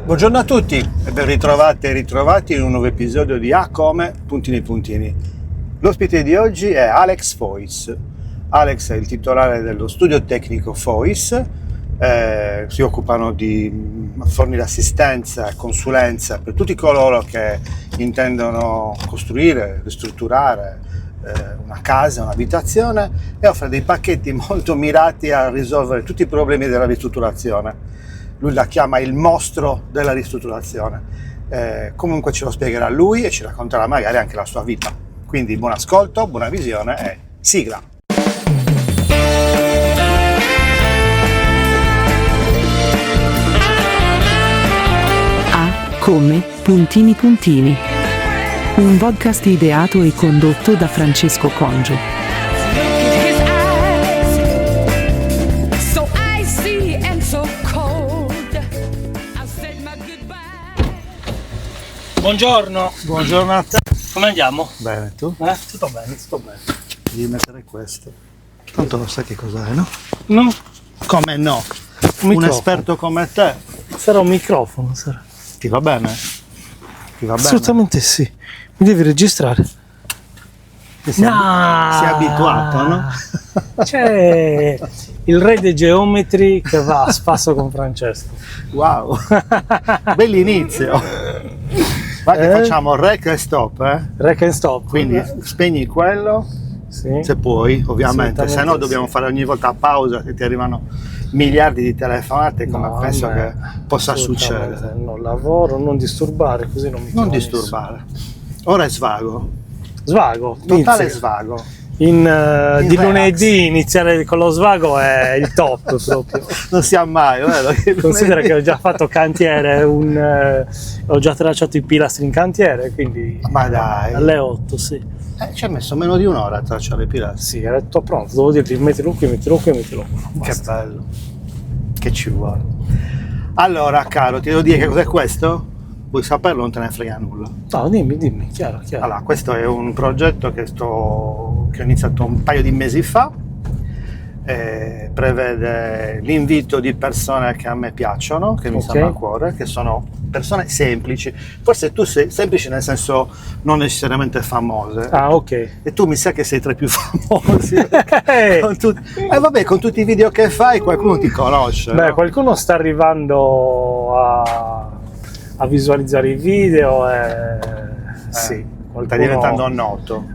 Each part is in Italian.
Buongiorno a tutti e ben ritrovate e ritrovati in un nuovo episodio di A come puntini puntini. L'ospite di oggi è Alex Fois. Alex è il titolare dello studio tecnico Fois, si occupano di fornire assistenza e consulenza per tutti coloro che intendono costruire, ristrutturare una casa, un'abitazione, e offre dei pacchetti molto mirati a risolvere tutti i problemi della ristrutturazione. Lui la chiama il mostro della ristrutturazione. Comunque ce lo spiegherà lui e ci racconterà magari anche la sua vita. Quindi buon ascolto, buona visione e sigla! A come puntini puntini. Un podcast ideato e condotto da Francesco Congio. Buongiorno. Buongiorno a te. Come andiamo? Bene, tu? Tutto bene, tutto bene. Devi mettere questo. Tanto lo sai che cos'è, no? No? Come no? Un Microfono. esperto come te. Sarà un microfono, sarà. Ti va bene? Ti va bene? Assolutamente sì. Mi devi registrare. Sei abituato, no? C'è il re dei geometri che va a spasso con Francesco. Wow! Bell'inizio! Guarda che facciamo rec e stop, Rec and stop. Quindi spegni quello, sì. se puoi, ovviamente, se no Assolutamente dobbiamo sì. fare ogni volta pausa che ti arrivano miliardi di telefonate, come No, penso vabbè, che possa assolutamente succedere. No, lavoro, non disturbare, così non mi Non chiama disturbare. Ora è svago, nessuno. Svago. totale inizia. svago. Di relax. lunedì iniziare con lo svago è il top proprio. Non sia mai, vero? Considera che ho già fatto cantiere, ho già tracciato i pilastri in cantiere, quindi Ma dai. alle 8, sì. Ci ha messo meno di un'ora a tracciare i pilastri. Sì, era tutto pronto, devo dirti mettilo qui, mettilo qui, mettilo qua. Che Basta. bello, che ci vuole. Allora, caro, ti devo dire che cos'è questo? Vuoi saperlo? Non te ne frega nulla. No, dimmi, chiaro. Allora, questo è un progetto che ho iniziato un paio di mesi fa. Prevede l'invito di persone che a me piacciono, che mi Ok. stanno a cuore, che sono persone semplici. Forse tu sei semplice nel senso non necessariamente famose. Ah, ok. E tu mi sa che sei tra i più famosi. Vabbè, con tutti i video che fai qualcuno ti conosce. Beh, no? qualcuno sta arrivando a visualizzare i video e sì, Sta diventando noto.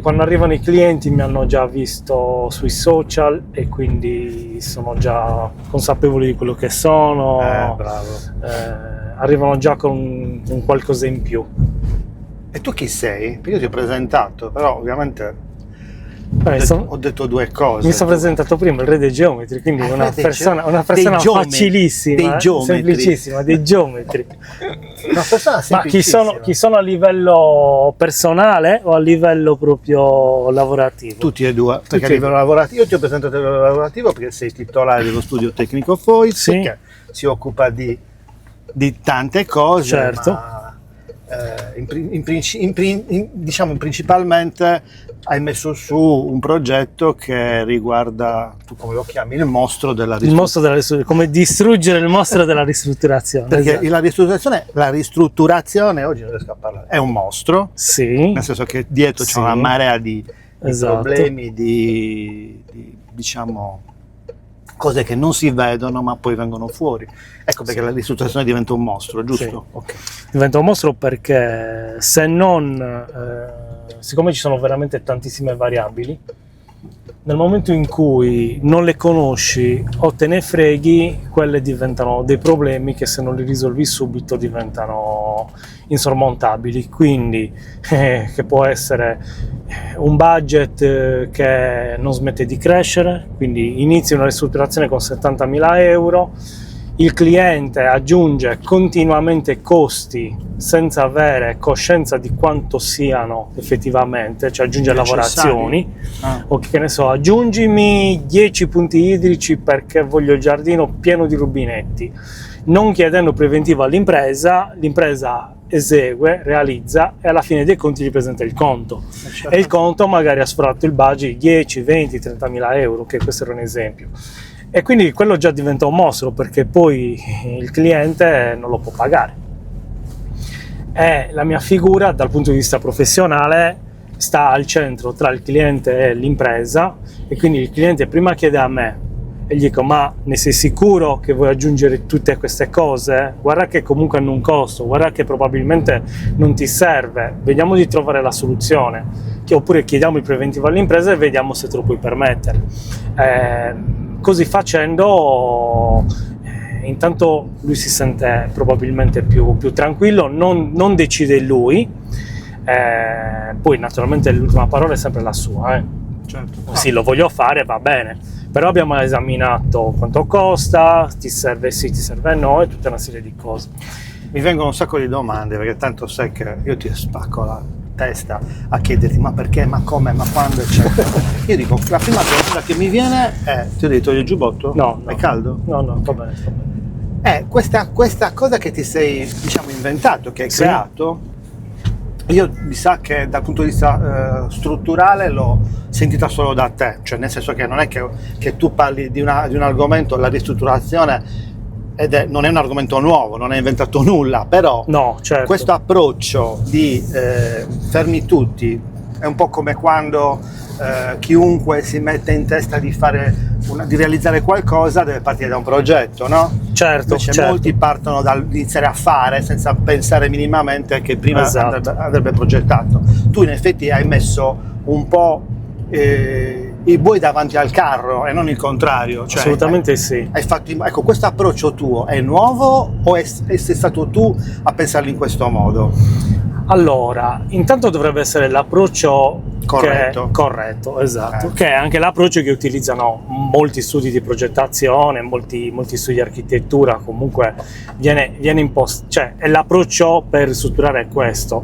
Quando arrivano i clienti mi hanno già visto sui social e quindi sono già consapevoli di quello che sono, Bravo. arrivano già con un qualcosa in più. E tu chi sei? Perché io ti ho presentato, però ovviamente Beh, ho detto due cose. mi sono presentato prima, il re dei geometri, quindi una dei persona dei geometri, facilissima, dei geometri. semplicissima, dei geometri. Una persona Ma semplicissima. chi sono a livello personale o a livello proprio lavorativo? Tutti e due, perché a Tutti e livello lavorativo, io ti ho presentato a livello lavorativo perché sei titolare dello studio tecnico Fois, Sì. che si occupa di tante cose, Certo. ma diciamo principalmente hai messo su un progetto che riguarda, tu come lo chiami, il mostro della Il mostro della come distruggere il mostro della ristrutturazione. Perché Esatto. la ristrutturazione, oggi non riesco a parlare, è un mostro, Sì, nel senso che dietro Sì. c'è una marea di Esatto. problemi, diciamo cose che non si vedono ma poi vengono fuori. Ecco perché la ristrutturazione diventa un mostro, giusto? Sì. Ok. diventa un mostro perché se non, siccome ci sono veramente tantissime variabili, nel momento in cui non le conosci o te ne freghi, quelle diventano dei problemi che se non li risolvi subito diventano insormontabili. Quindi che può essere un budget che non smette di crescere, quindi inizi una ristrutturazione con 70.000 euro, il cliente aggiunge continuamente costi senza avere coscienza di quanto siano effettivamente, cioè aggiunge lavorazioni, o che ne so, aggiungimi 10 punti idrici perché voglio il giardino pieno di rubinetti, non chiedendo preventivo all'impresa, l'impresa esegue, realizza e alla fine dei conti gli presenta il conto. E il conto magari ha sforato il budget di 10, 20, 30.000 euro, che questo era un esempio. E quindi quello già diventa un mostro, perché poi il cliente non lo può pagare. E la mia figura dal punto di vista professionale sta al centro tra il cliente e l'impresa, e quindi il cliente prima chiede a me e gli dico: ma ne sei sicuro che vuoi aggiungere tutte queste cose? Guarda che comunque hanno un costo, guarda che probabilmente non ti serve, vediamo di trovare la soluzione. Oppure chiediamo il preventivo all'impresa e vediamo se te lo puoi permettere. Così facendo intanto lui si sente probabilmente più tranquillo, non decide lui, poi naturalmente l'ultima parola è sempre la sua. Certo. Sì, lo voglio fare, va bene, però abbiamo esaminato quanto costa, ti serve sì, ti serve no, e tutta una serie di cose. Mi vengono un sacco di domande, perché tanto sai che io ti spacco la testa a chiederti ma perché, ma come, ma quando, eccetera. Io dico, la prima domanda che mi viene è: ti ho detto il giubbotto? No. È caldo? No, va bene, sta bene. Questa cosa che ti sei, diciamo, inventato, che hai Sì. creato, io mi sa che dal punto di vista strutturale l'ho sentita solo da te, cioè nel senso che non è che tu parli di un argomento, la ristrutturazione, non è un argomento nuovo, non hai inventato nulla, però No, certo. questo approccio di fermi tutti è un po' come quando chiunque si mette in testa di realizzare qualcosa deve partire da un progetto, no? Certo, Invece certo. molti partono dall'iniziare a fare senza pensare minimamente che prima Esatto. andrebbe progettato. Tu in effetti hai messo un po' i buoi davanti al carro e non il contrario. Cioè, Assolutamente sì. hai fatto, ecco, questo approccio tuo è nuovo o sei stato tu a pensarlo in questo modo? Allora, intanto dovrebbe essere l'approccio Corretto. Esatto, che è anche l'approccio che utilizzano molti studi di progettazione, molti studi di architettura, comunque viene imposto, cioè è l'approccio per strutturare questo.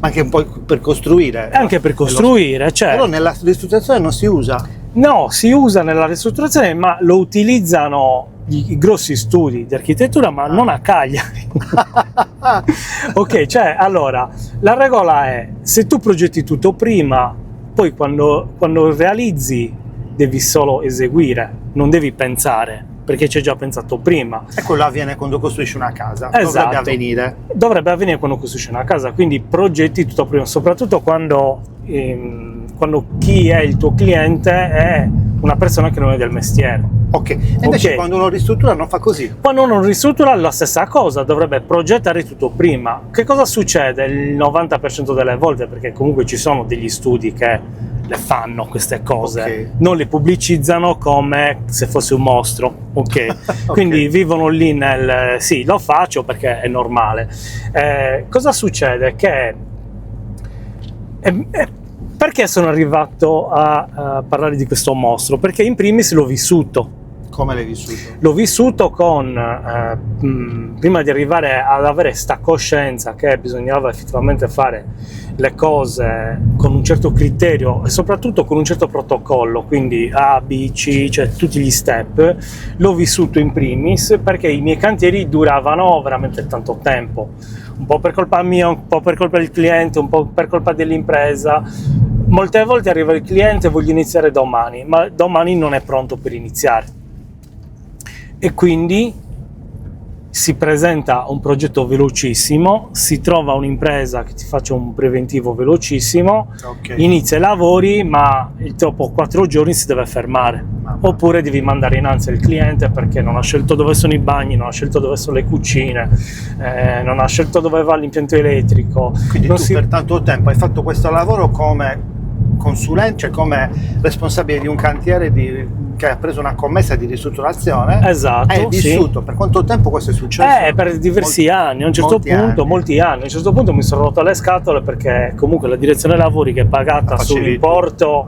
Anche un po' per costruire. Anche per costruire, certo. Però nella ristrutturazione non si usa. No, si usa nella ristrutturazione, ma lo utilizzano i grossi studi di architettura, ma non a Cagliari. Ok, cioè, allora, la regola è: se tu progetti tutto prima, poi quando realizzi devi solo eseguire, non devi pensare, perché ci hai già pensato prima. E quello avviene quando costruisci una casa. Esatto. Dovrebbe avvenire. Dovrebbe avvenire quando costruisci una casa, quindi progetti tutto prima, soprattutto quando chi è il tuo cliente è una persona che non è del mestiere. Ok. E invece Ok. quando uno ristruttura non fa così. Quando uno ristruttura la stessa cosa, dovrebbe progettare tutto prima. Che cosa succede il 90% delle volte? Perché comunque ci sono degli studi che le fanno queste cose, Ok. non le pubblicizzano come se fosse un mostro, ok? Ok. Quindi vivono lì nel sì, lo faccio perché è normale. Cosa succede? Che perché sono arrivato a parlare di questo mostro? Perché in primis l'ho vissuto. Come l'hai vissuto? L'ho vissuto prima di arrivare ad avere sta coscienza che bisognava effettivamente fare le cose con un certo criterio e soprattutto con un certo protocollo, quindi A, B, C, cioè tutti gli step. L'ho vissuto in primis perché i miei cantieri duravano veramente tanto tempo, un po' per colpa mia, un po' per colpa del cliente, un po' per colpa dell'impresa. Molte volte arriva il cliente: voglio iniziare domani, ma domani non è pronto per iniziare. E quindi si presenta un progetto velocissimo, si trova un'impresa che ti faccia un preventivo velocissimo, Ok. inizia i lavori, ma dopo 4 giorni si deve fermare. Mamma. Oppure devi mandare innanzi il cliente perché non ha scelto dove sono i bagni, non ha scelto dove sono le cucine, non ha scelto dove va l'impianto elettrico. Quindi Non tu si- per tanto tempo hai fatto questo lavoro come consulente, cioè come responsabile di un cantiere che ha preso una commessa di ristrutturazione. Esatto, Hai sì. vissuto. Per quanto tempo questo è successo? Per diversi anni, a un certo punto, molti anni. A un certo punto mi sono rotto le scatole perché comunque la direzione lavori, che è pagata La su un facevi tu. importo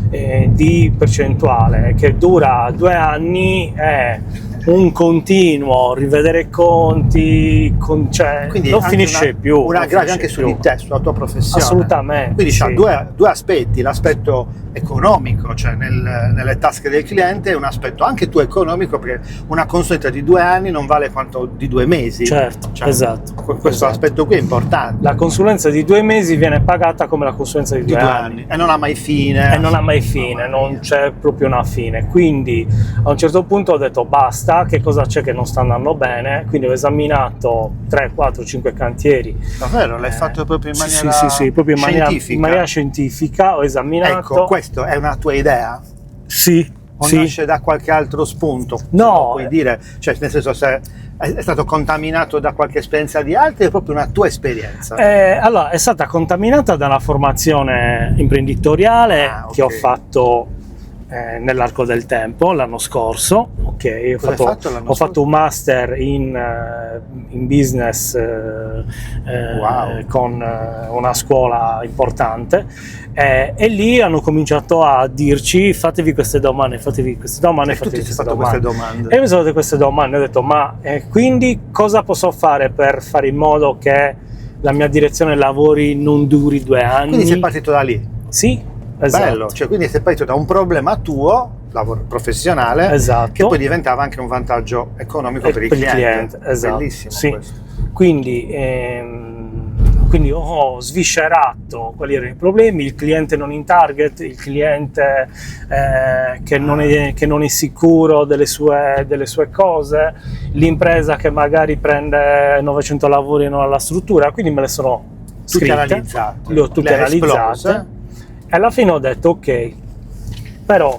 di percentuale che dura 2 anni, un continuo rivedere conti, cioè Quindi non anche finisce più. Un non aggravio finisce anche su più. di te, sulla tua professione. Assolutamente. Quindi sì. c'ha due aspetti, l'aspetto economico, cioè nelle tasche del cliente, e un aspetto anche tu economico, perché una consulenza di 2 anni non vale quanto di 2 mesi. Certo, Cioè, esatto. Questo esatto. aspetto qui è importante. La consulenza di 2 mesi viene pagata come la consulenza di Di 2 2 anni. anni. E non ha mai fine. E non ha mai fine, non c'è proprio una fine. Quindi a un certo punto ho detto basta, che cosa c'è che non sta andando bene? Quindi ho esaminato 3, 4, 5 cantieri. Davvero? L'hai fatto proprio in maniera Sì, proprio scientifica? in maniera scientifica ho esaminato. Ecco, questo è una tua idea? Sì, O sì. nasce da qualche altro spunto? No. Puoi dire, cioè nel senso, se è stato contaminato da qualche esperienza di altri, è proprio una tua esperienza? Allora, è stata contaminata da una formazione imprenditoriale che ho ok. fatto nell'arco del tempo, l'anno scorso. Ok, Cosa hai fatto l'anno ho fatto un master in business Wow. con una scuola importante. E lì hanno cominciato a dirci fatevi queste domande, fatevi queste domande, E tu fatevi ti sei queste fatto domande. queste domande? E mi sono fatto queste domande, ho detto ma quindi cosa posso fare per fare in modo che la mia direzione lavori non duri 2 anni? Quindi sei partito da lì? Sì, esatto. Bello, cioè quindi sei partito da un problema tuo, lavoro professionale, Esatto. che poi diventava anche un vantaggio economico per il cliente. Esatto. Bellissimo Sì. questo. Quindi ho sviscerato quali erano i problemi, il cliente non in target, il cliente che non è sicuro delle sue cose, l'impresa che magari prende 900 lavori e non ha la struttura, quindi me le sono Tutte scritte, analizzate. le ho tutte Le hai analizzate esplose. e alla fine ho detto ok, però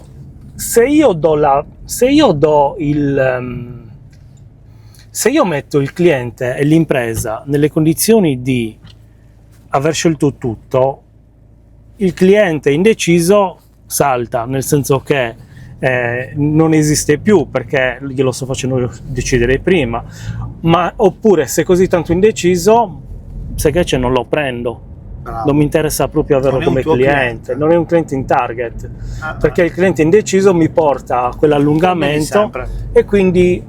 se io metto il cliente e l'impresa nelle condizioni di aver scelto tutto, il cliente indeciso salta, nel senso che non esiste più perché glielo sto facendo decidere prima, ma oppure se è così tanto indeciso, sai che c'è, non lo prendo. Bravo. Non mi interessa proprio averlo Non è un come tuo cliente, non è un cliente in target, Ah, perché il cliente indeciso mi porta a quell'allungamento sempre. e quindi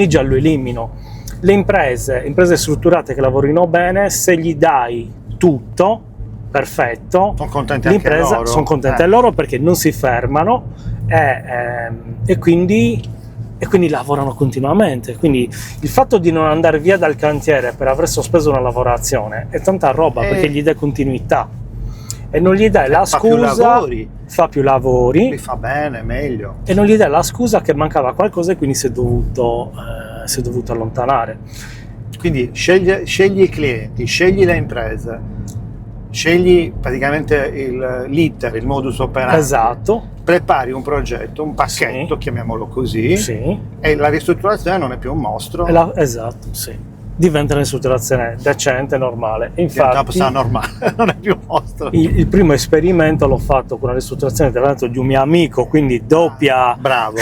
già lo elimino. Le imprese strutturate che lavorino bene, se gli dai tutto, perfetto, Sono contenti anche l'impresa loro. sono contente loro perché non si fermano e quindi lavorano continuamente. Quindi il fatto di non andare via dal cantiere per aver sospeso una lavorazione è tanta roba, perché gli dai continuità e non gli dai la fa più scusa, lavori. fa più lavori Li fa bene, meglio. e non gli dai la scusa che mancava qualcosa e quindi si è dovuto allontanare. Quindi scegli i clienti, scegli le imprese, scegli praticamente l'iter, il modus operandi. Esatto, Prepari un progetto, un pacchetto, Sì. chiamiamolo così, sì. e la ristrutturazione non è più un mostro. Esatto, sì. Diventa una ristrutturazione decente, normale. Diventa una Infatti, persona normale, non è più un mostro. il primo esperimento l'ho fatto con una ristrutturazione tra l'altro di un mio amico, quindi doppia. Bravo,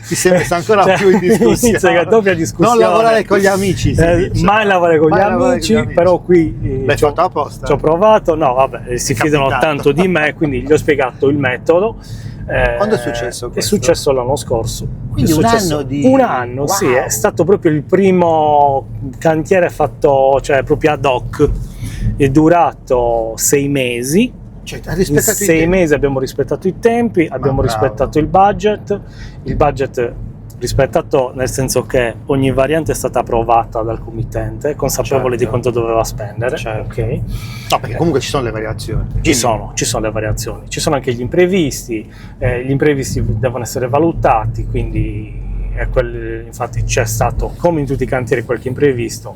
ti sei messo ancora Cioè, più in discussione. inizia che doppia discussione. Non lavorare con gli amici, si dice. Mai lavorare con gli Mai lavorare amici, con gli amici. però qui L'hai fatto apposta? ci ho provato, no vabbè, si fidano capitato. tanto di me, quindi gli ho spiegato il metodo. Quando è successo È questo? successo l'anno scorso. Quindi È un successo- anno di... Un anno, sì, Wow. è stato proprio il primo cantiere fatto, cioè proprio ad hoc. È durato 6 mesi. Cioè, hai In rispettato i 6 tempi. mesi abbiamo rispettato i tempi, abbiamo bravo. rispettato il budget rispettato nel senso che ogni variante è stata approvata dal committente, consapevole Certo. di quanto doveva spendere. Certo. Ok? No, perché comunque ci sono le variazioni. Ci sono le variazioni, ci sono anche gli imprevisti devono essere valutati, quindi infatti c'è stato, come in tutti i cantieri, qualche imprevisto,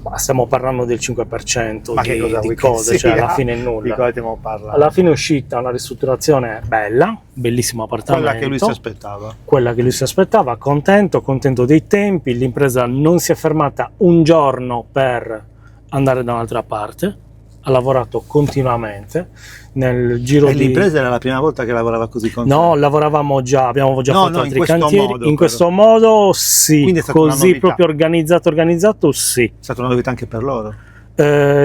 ma stiamo parlando del 5% Ma che cosa di vuoi che cose, cioè sia? alla fine è Di nulla. cosa stiamo parlando? Alla fine è uscita una ristrutturazione bella, bellissimo appartamento. Quella che lui si aspettava. Quella che lui si aspettava, contento dei tempi, l'impresa non si è fermata un giorno per andare da un'altra parte, ha lavorato continuamente nel giro E di... l'impresa era la prima volta che lavorava così con te? No, lavoravamo già, abbiamo già No, fatto no, in altri questo cantieri, modo, in però. questo modo sì, Quindi è stata una così novità. proprio organizzato sì. È stata una novità anche per loro.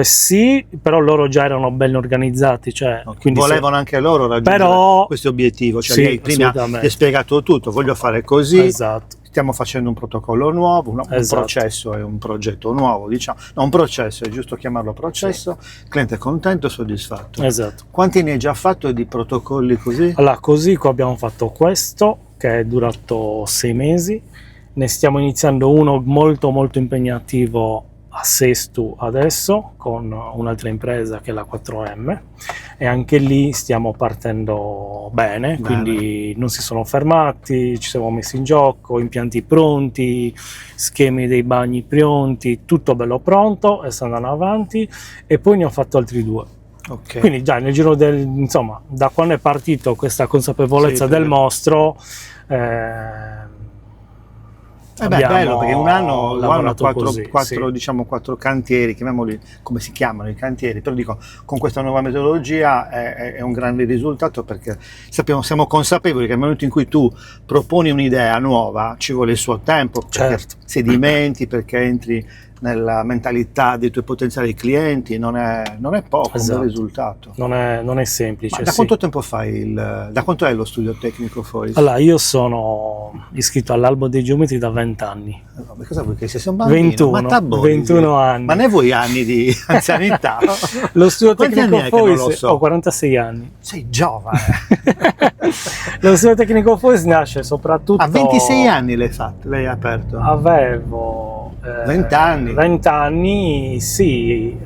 Sì, però loro già erano ben organizzati, cioè, quindi Volevano anche loro raggiungere Però- questo obiettivo, cioè Sì, lei prima assolutamente. ti ha spiegato tutto, voglio fare così, Esatto. stiamo facendo un protocollo nuovo, un Esatto. processo è un progetto nuovo, diciamo. No, un processo, è giusto chiamarlo processo, il cliente è contento e soddisfatto. Esatto. Quanti ne hai già fatto di protocolli così? Allora, così qua abbiamo fatto questo, che è durato 6 mesi. Ne stiamo iniziando uno molto molto impegnativo a Sesto adesso, con un'altra impresa che è la 4M, e anche lì stiamo partendo bene, quindi non si sono fermati, ci siamo messi in gioco, impianti pronti, schemi dei bagni pronti, tutto bello pronto, e sta andando avanti, e poi ne ho fatto altri 2. Ok. Quindi già nel giro insomma, da quando è partito questa consapevolezza Sì, del perché- mostro, Beh, è bello perché un anno lavorato quattro cantieri, chiamiamoli come si chiamano i cantieri, però dico con questa nuova metodologia è un grande risultato, perché siamo consapevoli che nel momento in cui tu proponi un'idea nuova ci vuole il suo tempo, perché Certo. sedimenti, perché entri nella mentalità dei tuoi potenziali clienti, non è poco, Esatto. un bel risultato. non è semplice. Ma da sì. quanto tempo fai da quanto è lo studio tecnico Fois? Allora, io sono iscritto all'albo dei geometri da 20 anni. Ma cosa vuoi che sei un bambino? 21, Ma t'abboni, 21 anni. Ma ne vuoi anni di anzianità? Lo studio Quanti tecnico anni è che non Fois lo so? ho 46 anni. Sei giovane. Lo studio tecnico Fois nasce soprattutto... A 26 anni l'hai aperto? Avevo 20 anni. 20 anni, sì.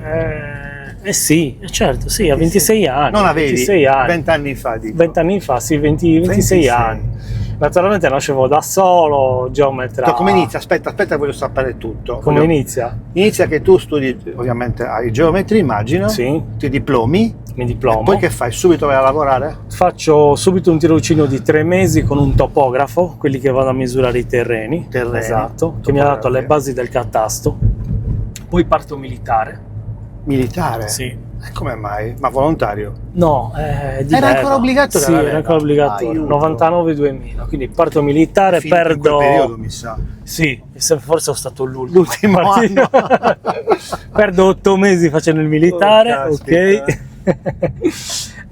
Sì, certo, sì, a 26 anni. Non avevi 26 anni. 20 anni fa, dico. 20 anni fa, sì, 26 26. anni. Naturalmente nascevo da solo, geometra. Come inizia? Aspetta, voglio sapere tutto. Come inizia? Inizia che tu studi, ovviamente hai geometria, immagino. Sì, Ti diplomi. mi diplomo. Poi che fai? Subito vai a lavorare? Faccio subito un tirocinio di 3 mesi con un topografo, quelli che vanno a misurare i terreni. Terreni. Esatto, che mi ha dato le basi del catasto. Poi parto militare. Militare? Sì. Come mai? Ma volontario? No, di Era leva. ancora obbligatorio Sì, la era leva? ancora obbligatorio. Aiuto. 99-2000. Quindi parto militare, Finito in quel perdo. periodo, mi sa. Sì, forse sono stato l'ultimo L'ultimo partito. Perdo 8 mesi facendo il militare, Oh, ok?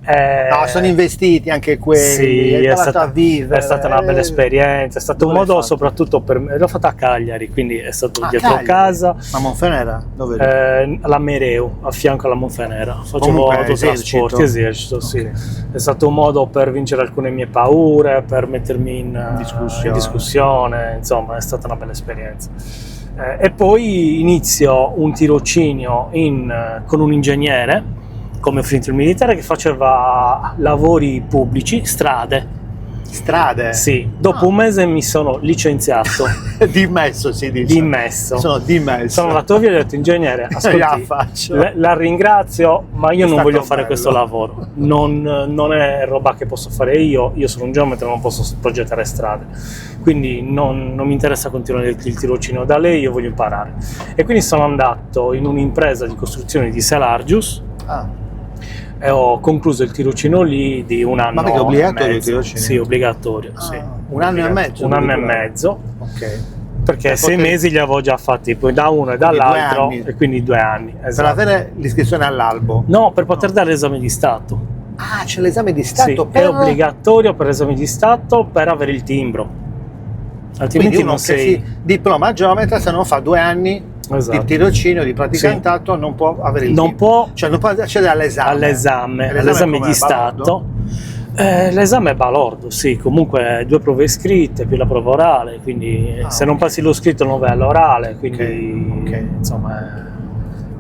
No, sono investiti anche quelli, Sì, hai è provato stata, a vivere. è stata una bella esperienza, è stato un Dove l'hai modo fatto? soprattutto per me, l'ho fatta a Cagliari, quindi è stato dietro Cagliari? casa, Ma Monfenera? Dove eri? alla Mereu, a fianco alla Monfenera, facevo Comunque, autotrasporti, esercito, sì. Ok. È stato un modo per vincere alcune mie paure, per mettermi in discussione, insomma è stata una bella esperienza. E poi inizio un tirocinio con un ingegnere, come ho finito il militare, che faceva lavori pubblici, strade. Strade? Sì, dopo un mese mi sono licenziato, Dimesso si dice. dimesso. Sono dimesso. Sono andato via e ho detto, ingegnere, La ascolti, faccio. la ringrazio, ma io È non stato voglio fare bello. questo lavoro. Non è roba che posso fare io sono un geometra, non posso progettare strade. Quindi non mi interessa continuare il tirocinio da lei, io voglio imparare. E quindi sono andato in un'impresa di costruzione di Selargius, Ah, e ho concluso il tirocinio lì di un anno. Ma perché è obbligatorio e il mezzo. tirocinio? Sì, obbligatorio. Ah, Sì. un anno e mezzo Un anno e addirittura. mezzo, ok. perché Per 6 poter- mesi li avevo già fatti, poi da uno e Quindi 2 dall'altro, anni. e quindi 2 anni. Per Esatto. avere l'iscrizione all'albo. No, per poter dare l'esame di Stato. Ah, c'è l'esame di Sì, Stato per... è obbligatorio per l'esame di Stato per avere il timbro. Altrimenti Quindi uno non che sei... si diploma geometra, se non fa 2 anni Esatto. di tirocinio, di praticantato, non può avere il Non titolo. può Cioè non può accedere all'esame. all'esame com'è? di Stato. L'esame è balordo, sì, comunque 2 prove scritte più la prova orale, quindi se non ok. passi lo scritto non vai all'orale, quindi Ok. insomma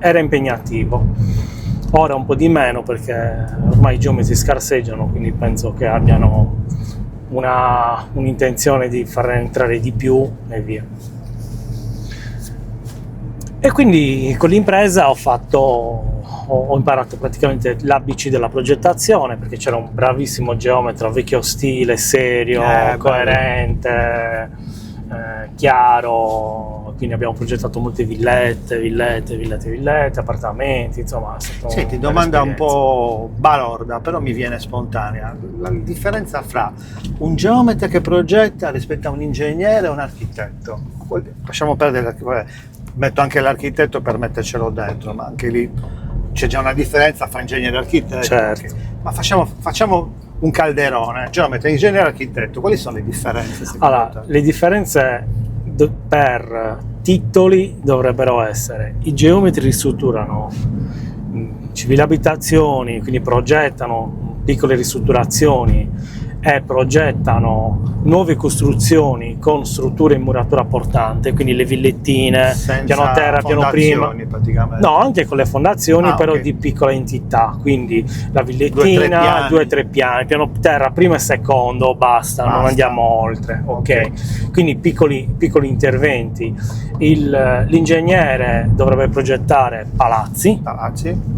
era impegnativo. Ora un po' di meno perché ormai i geometri scarseggiano, quindi penso che abbiano un'intenzione di far entrare di più e via. E quindi con l'impresa ho imparato praticamente l'ABC della progettazione, perché c'era un bravissimo geometra, vecchio stile, serio, bello. coerente, chiaro, quindi abbiamo progettato molte villette, appartamenti, insomma è stata Senti, una bella domanda un esperienza. po' balorda, però mi viene spontanea. La differenza fra un geometra che progetta rispetto a un ingegnere e un architetto. Lasciamo perdere, metto anche l'architetto per mettercelo dentro, ma anche lì c'è già una differenza fra ingegnere e architetto. Certo. Ma facciamo un calderone, geometra, ingegnere, architetto, quali sono le differenze secondo Allora, te? le differenze per titoli dovrebbero essere: i geometri ristrutturano civili abitazioni, quindi progettano piccole ristrutturazioni e progettano nuove costruzioni con strutture in muratura portante, quindi le villettine, Senza piano terra, piano prima. fondazioni, praticamente. No, anche con le fondazioni, però ok. di piccola entità, quindi la 2-3 villettina, piani. 2-3 piani, piano terra, primo e secondo, basta, non Basta. andiamo oltre, ok? Quindi piccoli interventi. L'ingegnere dovrebbe progettare palazzi,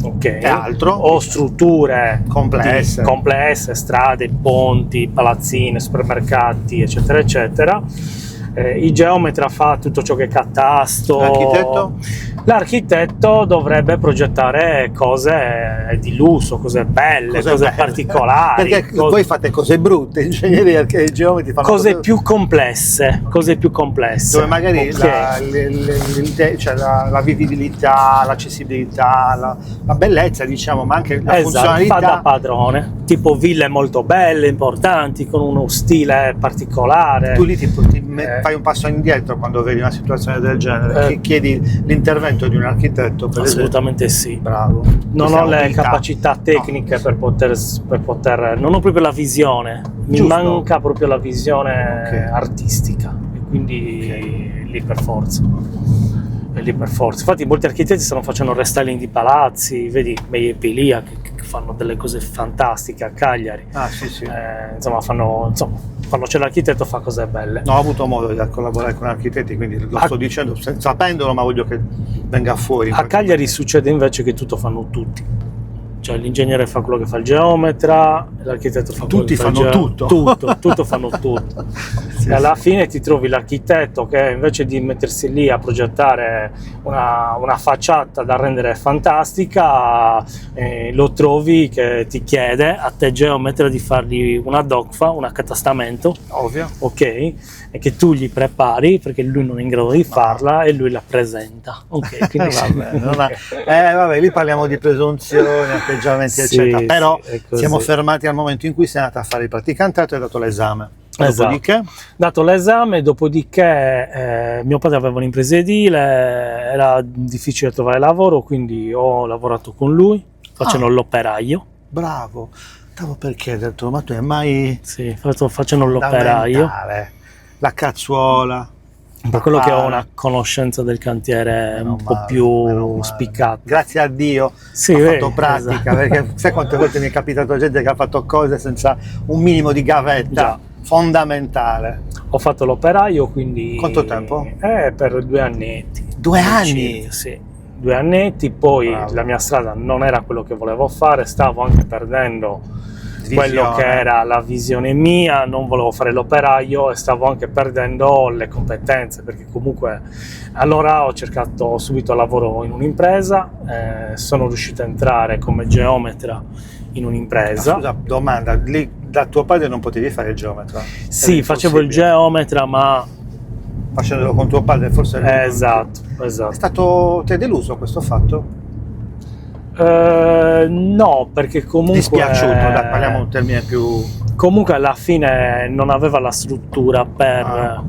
ok? E altro? O strutture Complesse. complesse, strade, ponti, palazzine, supermercati, eccetera, eccetera. Il geometra fa tutto ciò che è catasto. L'architetto? L'architetto dovrebbe progettare cose di lusso, cose belle, cose belle. particolari, Perché voi fate cose brutte, ingegneri e geometri fanno cose più complesse, dove magari ok. cioè la vivibilità, l'accessibilità, la bellezza, diciamo, ma anche la Esatto, funzionalità. fa da padrone, tipo ville molto belle, importanti, con uno stile particolare. Tu lì fai un passo indietro quando vedi una situazione del genere, chiedi l'intervento di un architetto, per Assolutamente sì. Bravo. Non Questa ho le umiltà. capacità tecniche per poter, non ho proprio la visione, mi Giusto. manca proprio la visione Ok. artistica, e quindi lì per forza. È lì per forza. Infatti molti architetti stanno facendo restyling di palazzi, vedi Meyer e Pilia che fanno delle cose fantastiche a Cagliari. Ah, sì. Insomma, quando c'è l'architetto fa cose belle. No, ho avuto modo di collaborare con architetti, quindi lo sto dicendo sapendolo, ma voglio che venga fuori. A Cagliari succede invece che tutto fanno tutti. Cioè l'ingegnere fa quello che fa il geometra, l'architetto fa quello Tutti che fa il fanno tutto. tutto fanno tutto. Sì, E alla fine ti trovi l'architetto che invece di mettersi lì a progettare una facciata da rendere fantastica, lo trovi che ti chiede a te geometra di fargli una DOCFA, un accatastamento, ovvio. ok? E che tu gli prepari perché lui non è in grado di farla e lui la presenta, ok? Quindi Vabbè, lì parliamo di presunzioni, atteggiamenti, Sì, eccetera. Però sì, è così. siamo fermati al momento in cui sei andata a fare il praticantato e hai dato l'esame. Esatto. Dopodiché? Dato l'esame, dopodiché mio padre aveva un'impresa edile, era difficile trovare lavoro, quindi ho lavorato con lui facendo l'operaio. Bravo. Stavo per chiederti, ma tu hai mai Sì, facendo l'operaio. fondamentale, la cazzuola? Per quello che ho una conoscenza del cantiere Meno un po' male, più meno male. spiccata. Grazie a Dio Sì, ha vedi, fatto pratica, esatto. perché sai quante volte mi è capitato gente che ha fatto cose senza un minimo di gavetta. Già. Fondamentale. Ho fatto l'operaio, quindi... Quanto tempo? Per 2 annetti. 2 anni? Circa, sì. 2 annetti, poi Bravo. la mia strada non era quello che volevo fare, stavo anche perdendo quello Visione. che era la visione mia, non volevo fare l'operaio e stavo anche perdendo le competenze, perché comunque allora ho cercato subito lavoro in un'impresa, sono riuscito a entrare come geometra in un'impresa. Scusa, domanda, lì da tuo padre non potevi fare il geometra? Sì, Era facevo il impossibile. geometra, ma Facendolo con tuo padre forse... esatto. Ti è deluso questo fatto? No, perché comunque Dispiaciuto, dai, parliamo un termine più... comunque alla fine non aveva la struttura per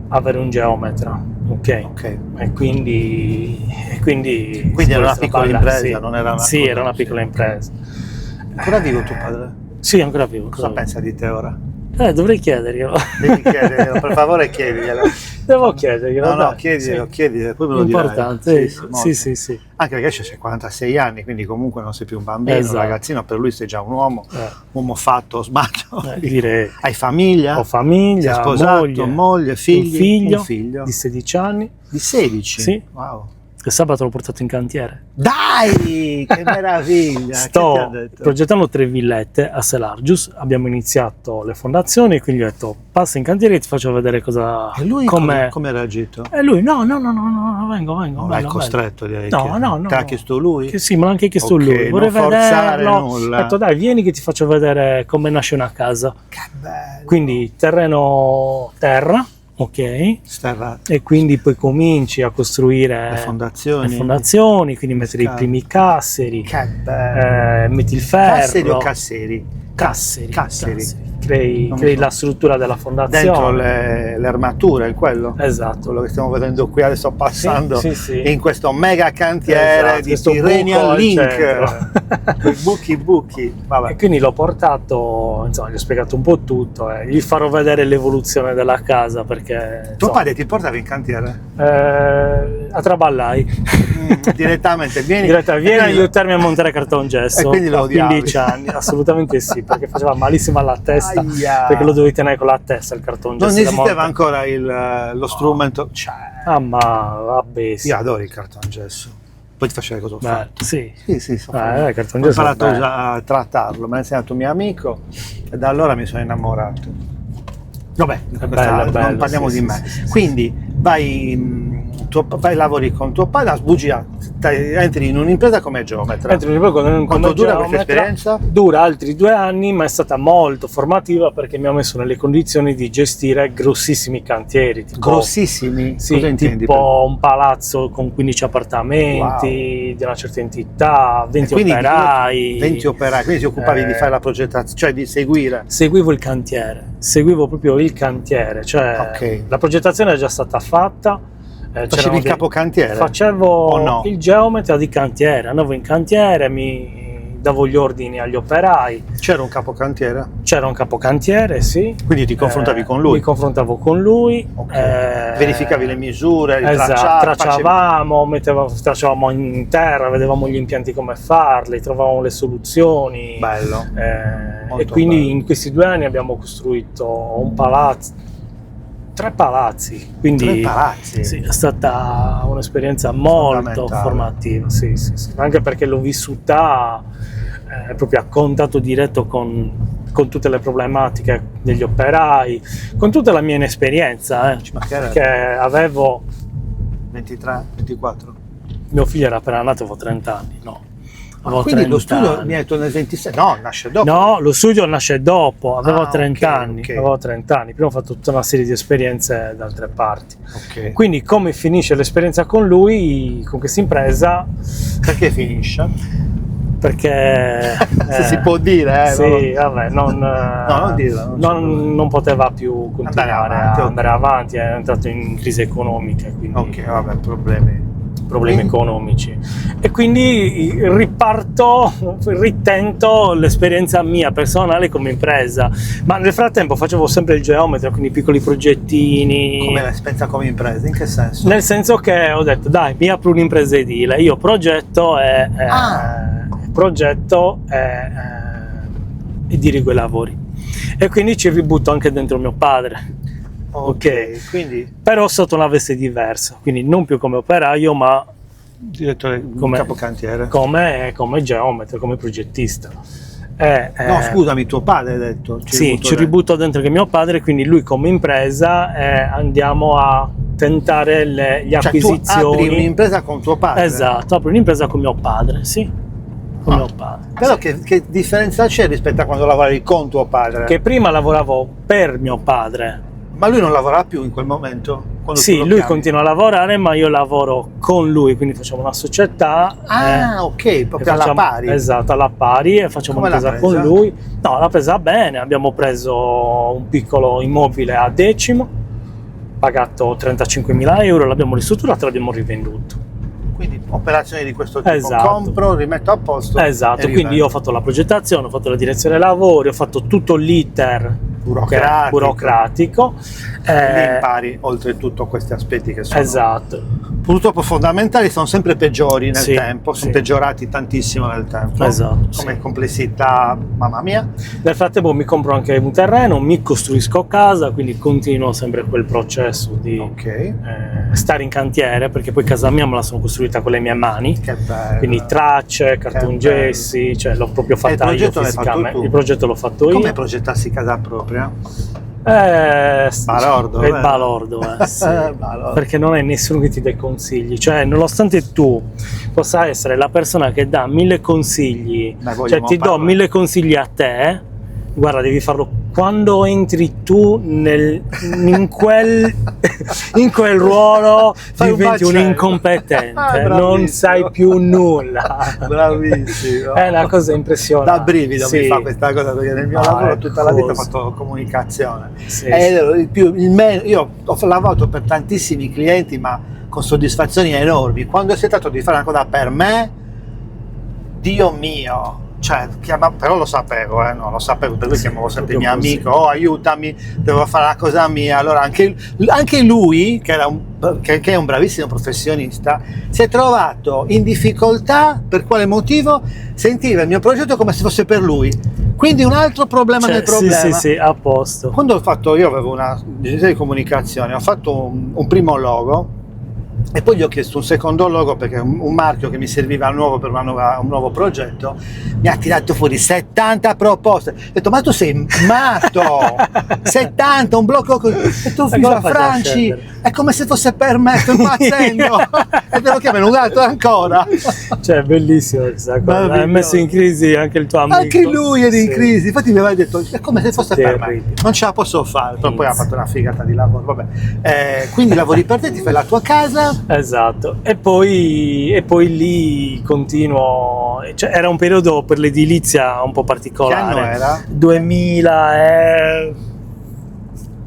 avere un geometra, ok? Ok. E quindi Quindi era una piccola impresa, sì. non era una Sì, cosa- era una piccola impresa. Ancora vivo tuo padre? Sì, ancora vivo. Cosa pensa di te ora? Dovrei chiederglielo. Devi chiederglielo, per favore chiediglielo. Devo chiederglielo. No, dai, chiediglielo, sì. chiediglielo, poi me lo dirai. Importante, molto. sì. Anche perché c'è 46 anni, quindi comunque non sei più un bambino, Esatto. un ragazzino, per lui sei già un uomo fatto, sbaglio. Direi. Hai famiglia? Ho famiglia, Sei sposato, moglie, figli? un figlio di 16 anni. Di 16? Sì. Wow. Che sabato l'ho portato in cantiere. Dai, che meraviglia! Chi ti ha Sto detto? progettando 3 villette a Selargius, abbiamo iniziato le fondazioni, quindi ho detto passa in cantiere e ti faccio vedere cosa... E lui come come ha reagito? E lui no, vengo. Non l'hai costretto, direi. No. Te l'ha chiesto lui? Che sì, me l'ha anche chiesto Ok, lui. Vorrei non forzare vederlo. nulla. Ho detto dai, vieni che ti faccio vedere come nasce una casa. Che bello! Quindi terra, ok? Sterra, E quindi poi cominci a costruire le fondazioni, quindi mettere i Scale. primi casseri, che bello! metti il ferro. Casseri o casseri? Casseri. Casseri. Crei Non la so. struttura della fondazione. Dentro le armature, è quello? Esatto. Quello che stiamo vedendo qui adesso passando Sì. in questo mega cantiere Esatto, di questo Tyrrhenian buco al Link. centro. Quei buchi. Vabbè. E quindi l'ho portato, insomma, gli ho spiegato un po' tutto e gli farò vedere l'evoluzione della casa perché Tuo insomma, padre ti portava in cantiere? a Traballai. Direttamente, vieni Vieni a quindi- aiutarmi a montare cartongesso E quindi lo a odiavi. 15 anni, assolutamente sì, perché faceva malissimo alla testa, Aia. perché lo dovevi tenere con la testa il cartongesso. Non da esisteva monte. ancora lo strumento. Ah, ma vabbè, sì. Io adoro il cartongesso. Poi ti faccio vedere cosa ho Beh, fatto. sì. Sì, so il fare. cartongesso Ho è imparato bello. a trattarlo, me l'ha insegnato un mio amico e da allora mi sono innamorato. Vabbè, non parliamo sì, di me. sì. Quindi vai, lavori con tuo padre, a sbugia, entri in un'impresa come geometra. Quanto dura questa esperienza? Dura altri 2 anni, ma è stata molto formativa perché mi ha messo nelle condizioni di gestire grossissimi cantieri. Tipo, Grossissimi? sì, Cosa intendi? tipo un palazzo con 15 appartamenti di una certa entità, 20 Quindi operai. 20 operai, quindi ti occupavi di fare la progettazione, cioè di seguire. Seguivo il cantiere, seguivo proprio il cantiere, cioè Ok. la progettazione è già stata fatta. Facevi il capocantiere? Facevo O no? il geometra di cantiere, andavo in cantiere, mi davo gli ordini agli operai, C'era un capocantiere? c'era un capocantiere, sì. Quindi ti confrontavi con lui? Mi confrontavo con lui. Ok. Verificavi le misure, li Esatto, tracciavi. tracciavamo in terra, vedevamo gli impianti come farli, trovavamo le soluzioni. Bello. E Molto quindi bello. in questi 2 anni abbiamo costruito un palazzo, 3 palazzi, quindi 3 palazzi? sì, è stata un'esperienza molto Fondamentale. formativa, sì, anche perché l'ho vissuta proprio a contatto diretto con tutte le problematiche degli operai, con tutta la mia inesperienza, Ci mancherebbe. perché avevo, 23, 24. mio figlio era appena nato, avevo 30 anni, no. Avevo Quindi lo 30 studio anni. mi hai detto nel 26? No, nasce dopo. No, lo studio nasce dopo, avevo Ah, 30 ok, anni, ok. avevo 30 anni, prima ho fatto tutta una serie di esperienze da altre parti. Ok. Quindi come finisce l'esperienza con lui, con questa impresa, Perché finisce? perché... Se si può dire, sì, vabbè, non dirla, non non poteva più continuare avanti, a ok. andare avanti, è entrato in crisi economica, quindi Ok, vabbè, problemi. problemi Quindi? economici. E quindi ritento l'esperienza mia personale come impresa, ma nel frattempo facevo sempre il geometra, quindi piccoli progettini. Come l'esperienza come impresa? In che senso? Nel senso che ho detto, dai, mi apro un'impresa edile, io progetto e dirigo i lavori. E quindi ci ributto anche dentro mio padre. Ok, quindi Però sotto una veste diversa, quindi non più come operaio, ma direttore come capocantiere. come geometra, come progettista. No, scusami, tuo padre hai detto. Sì, ci ributto dentro che mio padre, quindi lui come impresa, andiamo a tentare gli Cioè, acquisizioni. tu apri un'impresa con tuo padre? Esatto, apro un'impresa con mio padre, sì, con Ah. mio padre. Però sì. che differenza c'è rispetto a quando lavoravi con tuo padre? Che prima lavoravo per mio padre. Ma lui non lavora più in quel momento? Quando tu Sì, lo lui chiami? continua a lavorare, ma io lavoro con lui, quindi facciamo una società. Ok, e proprio alla facciamo- pari. Esatto, alla pari, e facciamo Come l'ha un'impresa presa? con lui. No, l'ha presa bene, abbiamo preso un piccolo immobile a Decimo, pagato 35.000 euro, l'abbiamo ristrutturato e l'abbiamo rivenduto. Quindi operazioni di questo tipo, Esatto. compro, rimetto a posto. Esatto, e quindi io rivendo. ho fatto la progettazione, ho fatto la direzione che ho fatto tutto l'iter Burocratico. burocratico. Quindi impari oltretutto questi aspetti che sono Esatto. purtroppo fondamentali, sono sempre peggiori nel Sì, tempo, sono sì. peggiorati tantissimo nel tempo. Esatto, Come sì. complessità, mamma mia. Nel frattempo mi compro anche un terreno, mi costruisco casa, quindi continuo sempre quel processo di Ok, stare in cantiere, perché poi casa mia me la sono costruita con le mie mani, che bello. quindi tracce, cartongessi, cioè l'ho proprio fatta io progetto l'hai fatto fisicamente. tu? Il progetto l'ho fatto io. Come progettarsi casa propria? È Balordo, vero? balordo, sì. Balordo. Perché non hai nessuno che ti dà consigli, cioè nonostante tu possa essere la persona che dà 1000 consigli, Ne vogliamo cioè ti do parlare. 1000 consigli a te, guarda, devi farlo quando entri tu in quel ruolo, diventi un incompetente, non sai più nulla. Bravissimo. È una cosa impressionante. Da brivido sì. mi fa questa cosa, perché nel mio lavoro tutta la vita ho fatto comunicazione. Sì, Io ho lavorato per tantissimi clienti, ma con soddisfazioni enormi. Quando si è trattato di fare una cosa per me, Dio mio, cioè, però lo sapevo, non lo sapevo, per cui chiamavo sempre il mio amico, aiutami, devo fare la cosa mia. Allora anche lui, che è un bravissimo professionista, si è trovato in difficoltà. Per quale motivo? Sentiva il mio progetto come se fosse per lui, quindi un altro problema del problema. Sì, a posto. Quando io avevo una agenzia di comunicazione, ho fatto un primo logo e poi gli ho chiesto un secondo logo, perché un marchio che mi serviva nuovo per un nuovo progetto. Mi ha tirato fuori 70 proposte. Ho detto, ma tu sei matto? 70, un blocco così. E tu figlio Franci, è come se fosse per me, sto impazzendo. E te lo chiamano un altro ancora. Cioè, bellissimo questa cosa. Hai messo in crisi anche il tuo amico. Anche lui era in crisi, infatti mi aveva detto, è come se fosse per me. Non ce la posso fare, però poi ha fatto una figata di lavoro. Vabbè. Quindi lavori per te, ti fai la tua casa. Esatto, e poi lì continuo, cioè, era un periodo per l'edilizia un po' particolare. Che anno era?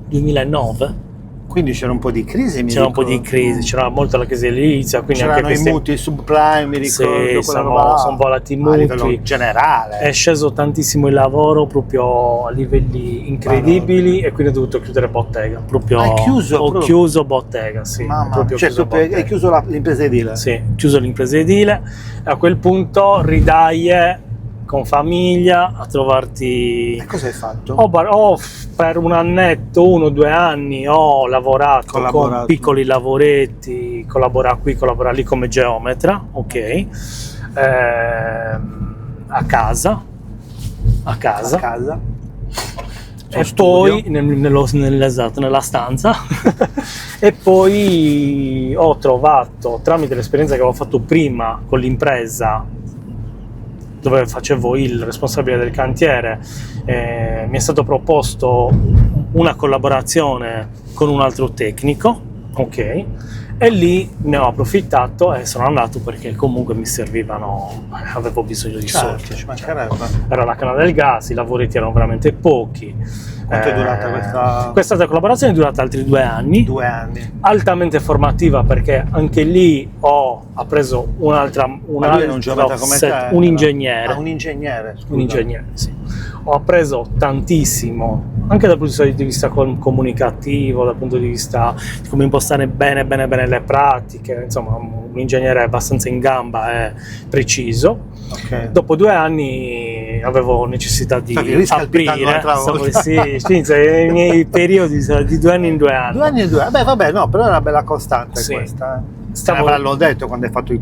2009. Quindi c'era un po' di crisi, c'era molto la crisi dell'edilizia, quindi c'erano anche i mutui subprime, mi ricordo. Sì, sono volati i mutui, a livello generale. è sceso tantissimo il lavoro proprio a livelli incredibili, e quindi ho dovuto chiudere bottega. Ho chiuso bottega, sì. Hai chiuso l'impresa edile? Sì, chiuso l'impresa edile. A quel punto ridai con famiglia a trovarti. E cosa hai fatto? Per un annetto, 1 o 2 anni ho lavorato con piccoli lavoretti, collabora qui, collabora lì come geometra, ok, a casa. E poi nella stanza e poi ho trovato, tramite l'esperienza che avevo fatto prima con l'impresa dove facevo il responsabile del cantiere, mi è stato proposto una collaborazione con un altro tecnico, ok, e lì ne ho approfittato e sono andato, perché comunque mi servivano, avevo bisogno di soldi. Era la canna del gas, i lavoretti erano veramente pochi. Quanto è durata questa collaborazione? È durata altri 2 anni. 2 anni. Altamente formativa, perché anche lì ho appreso un ingegnere. Un ingegnere, scusa. Un ingegnere, sì. Ho appreso tantissimo, anche dal punto di vista comunicativo, dal punto di vista di come impostare bene le pratiche. Insomma, un ingegnere abbastanza in gamba e preciso. Okay. Dopo 2 anni avevo necessità di aprire, i miei periodi di 2 anni in 2 anni. 2 anni in 2 anni, vabbè, no, però è una bella costante questa. L'ho detto quando hai fatto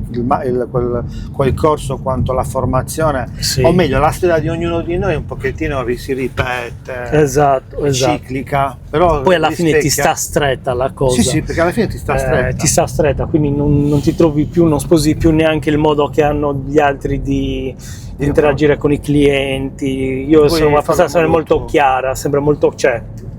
quel corso, quanto la formazione, o meglio, la storia di ognuno di noi un pochettino si ripete, esatto. ciclica, però poi alla fine ti sta stretta la cosa. Sì, perché alla fine ti sta stretta. Quindi non ti trovi più, non sposi più neanche il modo che hanno gli altri di interagire con i clienti. Io sono una persona molto chiara,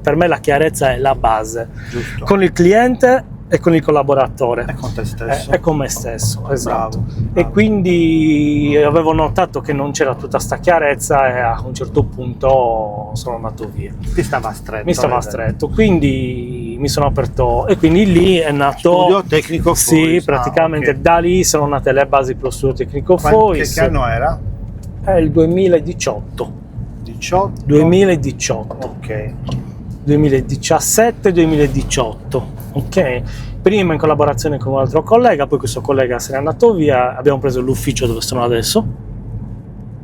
per me la chiarezza è la base. Giusto. Con il cliente e con il collaboratore, e con te stesso, e con me stesso, esatto. Bravo. E quindi avevo notato che non c'era tutta sta chiarezza, e a un certo punto sono andato via. Mi stava stretto, quindi mi sono aperto, e quindi lì è nato Studio Tecnico Fois. Sì, praticamente okay. Da lì sono nate le basi per lo Studio Tecnico Fois. Che anno era? È il 2018. 2018. Ok. 2017-2018, ok? Prima in collaborazione con un altro collega, poi questo collega se n'è andato via, abbiamo preso l'ufficio dove sono adesso.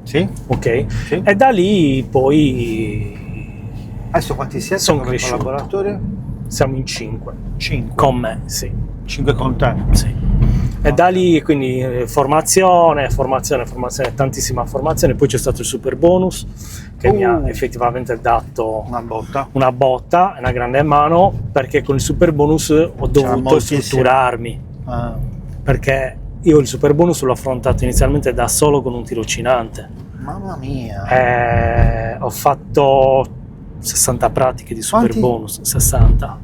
Sì. Ok. Sì. E da lì poi... Adesso quanti siete? Sono cresciuto. Collaboratori? Siamo in 5. 5? Con me, sì. 5 con te? Sì. E da lì quindi formazione, tantissima formazione. Poi c'è stato il super bonus che mi ha effettivamente dato una botta, una grande mano, perché con il super bonus ho dovuto strutturarmi, perché io il super bonus l'ho affrontato inizialmente da solo con un tirocinante. Mamma mia. Ho fatto 60 pratiche di super Quanti? bonus, 60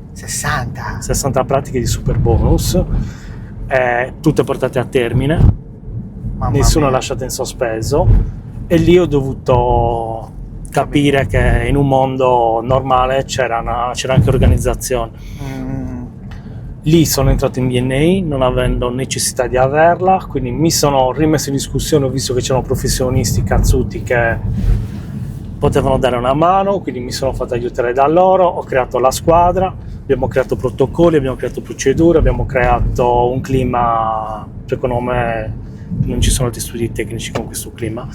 pratiche di super bonus, tutte portate a termine, Mamma nessuna mia. lasciata in sospeso, e lì ho dovuto capire che in un mondo normale c'era anche organizzazione. Lì sono entrato in DNA non avendo necessità di averla, quindi mi sono rimesso in discussione, ho visto che c'erano professionisti cazzuti che potevano dare una mano, quindi mi sono fatto aiutare da loro, ho creato la squadra, abbiamo creato protocolli, abbiamo creato procedure, abbiamo creato un clima, secondo me non ci sono altri studi tecnici con questo clima.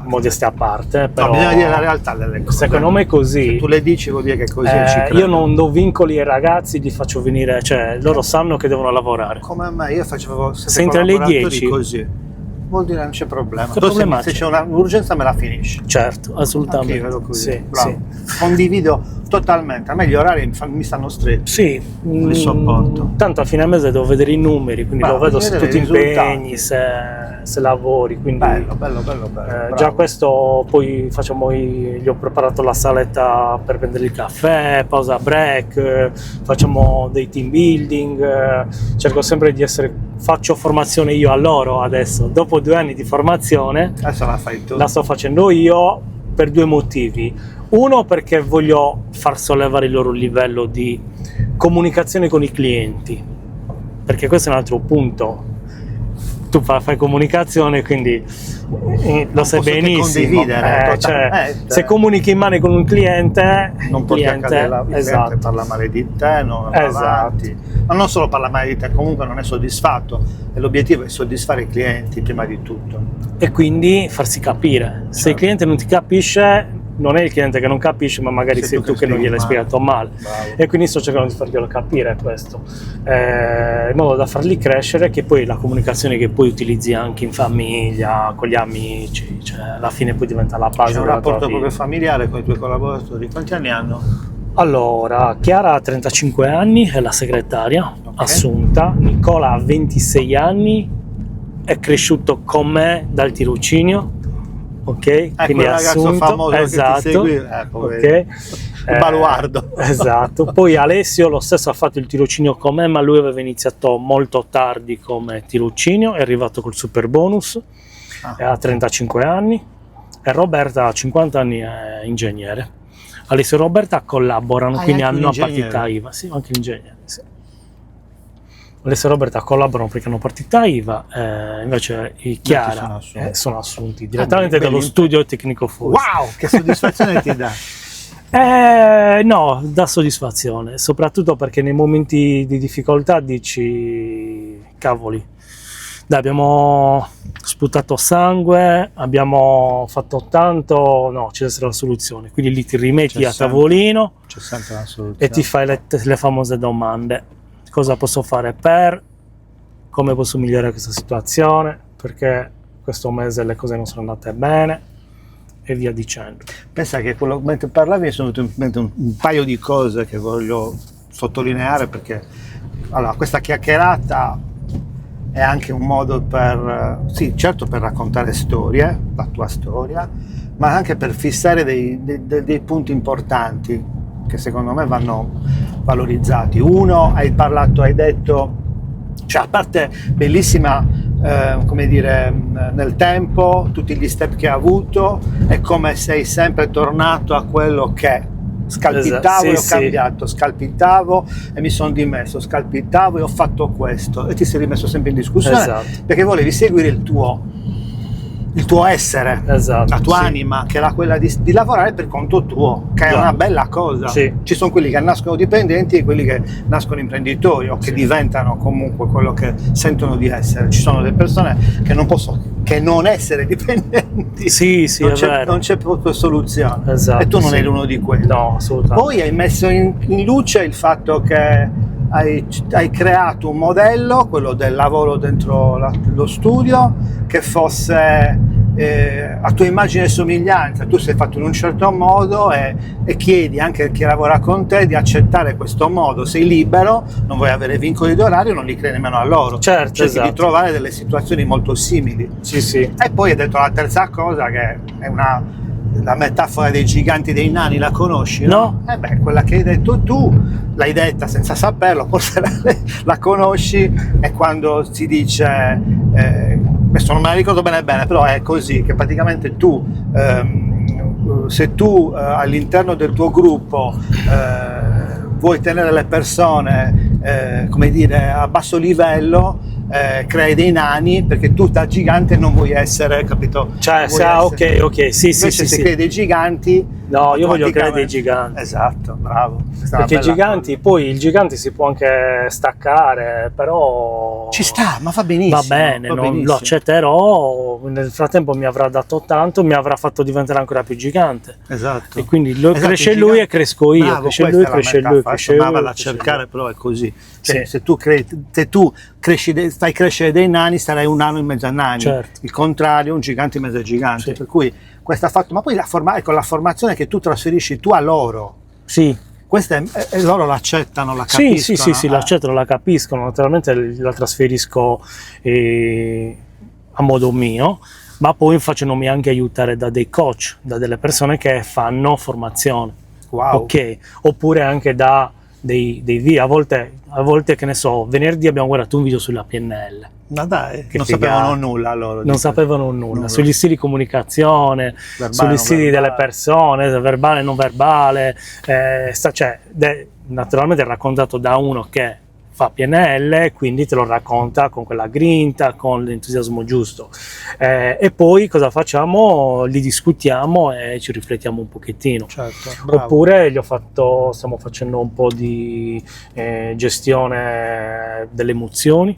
Modestia a parte, però No, bisogna dire la realtà delle cose. secondo me è così. Se tu le dici vuol dire che così ci credo. Io non do vincoli ai ragazzi, li faccio venire, cioè loro sanno che devono lavorare. Come a me, io facevo Se entro alle 10 così. Vuol dire non c'è problema. Che Tu problema se c'è? c'è un'urgenza me la finisci. Certo, Anche assolutamente. io vedo così. Sì, Bravo. Condivido totalmente. A me gli orari mi stanno stretti. sì. Li sopporto. Tanto a fine mese devo vedere i numeri, quindi Bravo, lo vedo se vedere tu ti i risultati. impegni, se lavori. Quindi, Bello. Bravo. già questo, poi gli ho preparato la saletta per prendere il caffè, pausa break, facciamo dei team building, cerco sempre di faccio formazione io a loro adesso, dopo 2 anni di formazione Adesso la fai tu. la sto facendo io per 2 motivi. Uno, perché voglio far sollevare il loro livello di comunicazione con i clienti, perché questo è un altro punto. Tu fai comunicazione, quindi lo sai posso che benissimo. condividere, Cioè, totalmente. se comunichi in mano con un cliente, Non il porti a cliente, casa la esatto. gente parla male di te, non va Esatto. avanti. Ma non solo parla male di te, comunque non è soddisfatto. E l'obiettivo è soddisfare i clienti prima di tutto. E quindi farsi capire. Se il cliente non ti capisce, non è il cliente che non capisce, ma magari sei tu che non gliel'hai spiegato male. Bravo. E quindi sto cercando di farglielo capire questo, in modo da farli crescere, che poi la comunicazione che poi utilizzi anche in famiglia, con gli amici, cioè alla fine poi diventa la base C'è un della tua rapporto vita. proprio familiare con i tuoi collaboratori. Quanti anni hanno? Allora, Chiara ha 35 anni, è la segretaria Ok. assunta, Nicola ha 26 anni, è cresciuto con me dal tirocinio, ok? Quindi quel è ragazzo assunto, famoso che ti esatto, segui, ok? Il baluardo. Esatto. Poi Alessio lo stesso ha fatto il tirocinio con me, ma lui aveva iniziato molto tardi come tirocinio, è arrivato col super bonus, Ah. ha 35 anni, e Roberta ha 50 anni, è ingegnere. Alessio e Roberta collaborano, quindi anche hanno un una partita IVA, sì, anche l'ingegnere, sì. Alessio e Roberta collaborano perché hanno partita IVA, invece i Chiara sono assunti direttamente dallo belli. studio tecnico Force. Wow, che soddisfazione ti dà. No, dà soddisfazione, soprattutto perché nei momenti di difficoltà dici, cavoli, dai, abbiamo sputato sangue, abbiamo fatto tanto, no, c'è la soluzione, quindi lì ti rimetti C'è a sempre. tavolino C'è sempre una soluzione. e ti fai le famose domande: cosa posso fare per, come posso migliorare questa situazione, perché questo mese le cose non sono andate bene, e via dicendo. Pensa che mentre parlavi mi sono venuto in mente un paio di cose che voglio sottolineare, perché allora, questa chiacchierata è anche un modo per, sì, certo per raccontare storie, la tua storia, ma anche per fissare dei punti importanti che secondo me vanno valorizzati. Uno, hai detto, cioè a parte bellissima, come dire, nel tempo, tutti gli step che hai avuto, è come sei sempre tornato a quello che scalpitavo, Esatto, e ho sì, cambiato, scalpitavo e mi sono dimesso, scalpitavo e ho fatto questo, e ti sei rimesso sempre in discussione, Esatto. perché volevi seguire il tuo essere, Esatto, la tua sì. anima, che era quella di lavorare per conto tuo, che è Già. una bella cosa. Sì. Ci sono quelli che nascono dipendenti e quelli che nascono imprenditori, o che Sì. diventano comunque quello che sentono di essere. Ci sono delle persone che non possono che non essere dipendenti. Sì, sì, non è vero. non c'è proprio soluzione. Esatto, e tu non sì. eri uno di quelli. No, assolutamente. Poi hai messo in luce il fatto che hai creato un modello, quello del lavoro dentro lo studio, che fosse a tua immagine e somiglianza, tu sei fatto in un certo modo e chiedi anche a chi lavora con te di accettare questo modo, sei libero, non vuoi avere vincoli d'orario, non li crei nemmeno a loro, Certo, cerchi esatto. di trovare delle situazioni molto simili. Sì, sì. E poi hai detto la terza cosa, che è la metafora dei giganti e dei nani, la conosci? No. Quella che hai detto tu, l'hai detta senza saperlo, forse la conosci, è quando si dice, adesso non me la ricordo bene, però è così, che praticamente tu, se tu all'interno del tuo gruppo vuoi tenere le persone, come dire, a basso livello, crei dei nani, perché tu da gigante non vuoi essere, capito? Cioè, ok, sì, Invece sì, se sì. crei dei giganti, No, io voglio creare automaticamente- dei giganti. Esatto, bravo. Questa è una Perché i bella giganti, cosa. poi il gigante si può anche staccare, però Ci sta, ma va benissimo. va bene, va lo benissimo. accetterò, nel frattempo mi avrà dato tanto, mi avrà fatto diventare ancora più gigante. Esatto. E quindi Esatto, cresce il lui gigante- e cresco io, Bravo, cresce questa lui, è la cresce lui, metafora, cresce andava lui. a cresce cercare, lui. però è così. Cioè, Sì. se tu fai crescere dei nani, sarai un nano in mezzo a nani. Certo. Il contrario, un gigante in mezzo ai giganti. Sì. Per cui questa ma poi con la formazione che tu trasferisci tu a loro. Sì. Questa e loro l'accettano, la Sì, capiscono. sì, l'accettano, la capiscono, naturalmente la trasferisco a modo mio, ma poi facendomi anche aiutare da dei coach, da delle persone che fanno formazione, Wow. ok? Oppure anche da dei video, a volte che ne so, venerdì abbiamo guardato un video sulla PNL. Ma dai, Che non figata. sapevano nulla loro. Non sapevano nulla, Nulla. sugli stili di comunicazione, Verbale, sugli non stili verbale. delle persone, verbale, non verbale, naturalmente è raccontato da uno che fa PNL, quindi te lo racconta con quella grinta, con l'entusiasmo giusto. E poi cosa facciamo? Li discutiamo e ci riflettiamo un pochettino. Certo, bravo. Oppure stiamo facendo un po' di gestione delle emozioni.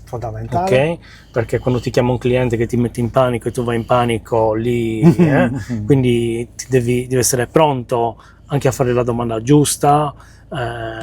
Fondamentale. Ok, perché quando ti chiama un cliente che ti mette in panico e tu vai in panico lì, quindi devi essere pronto anche a fare la domanda giusta,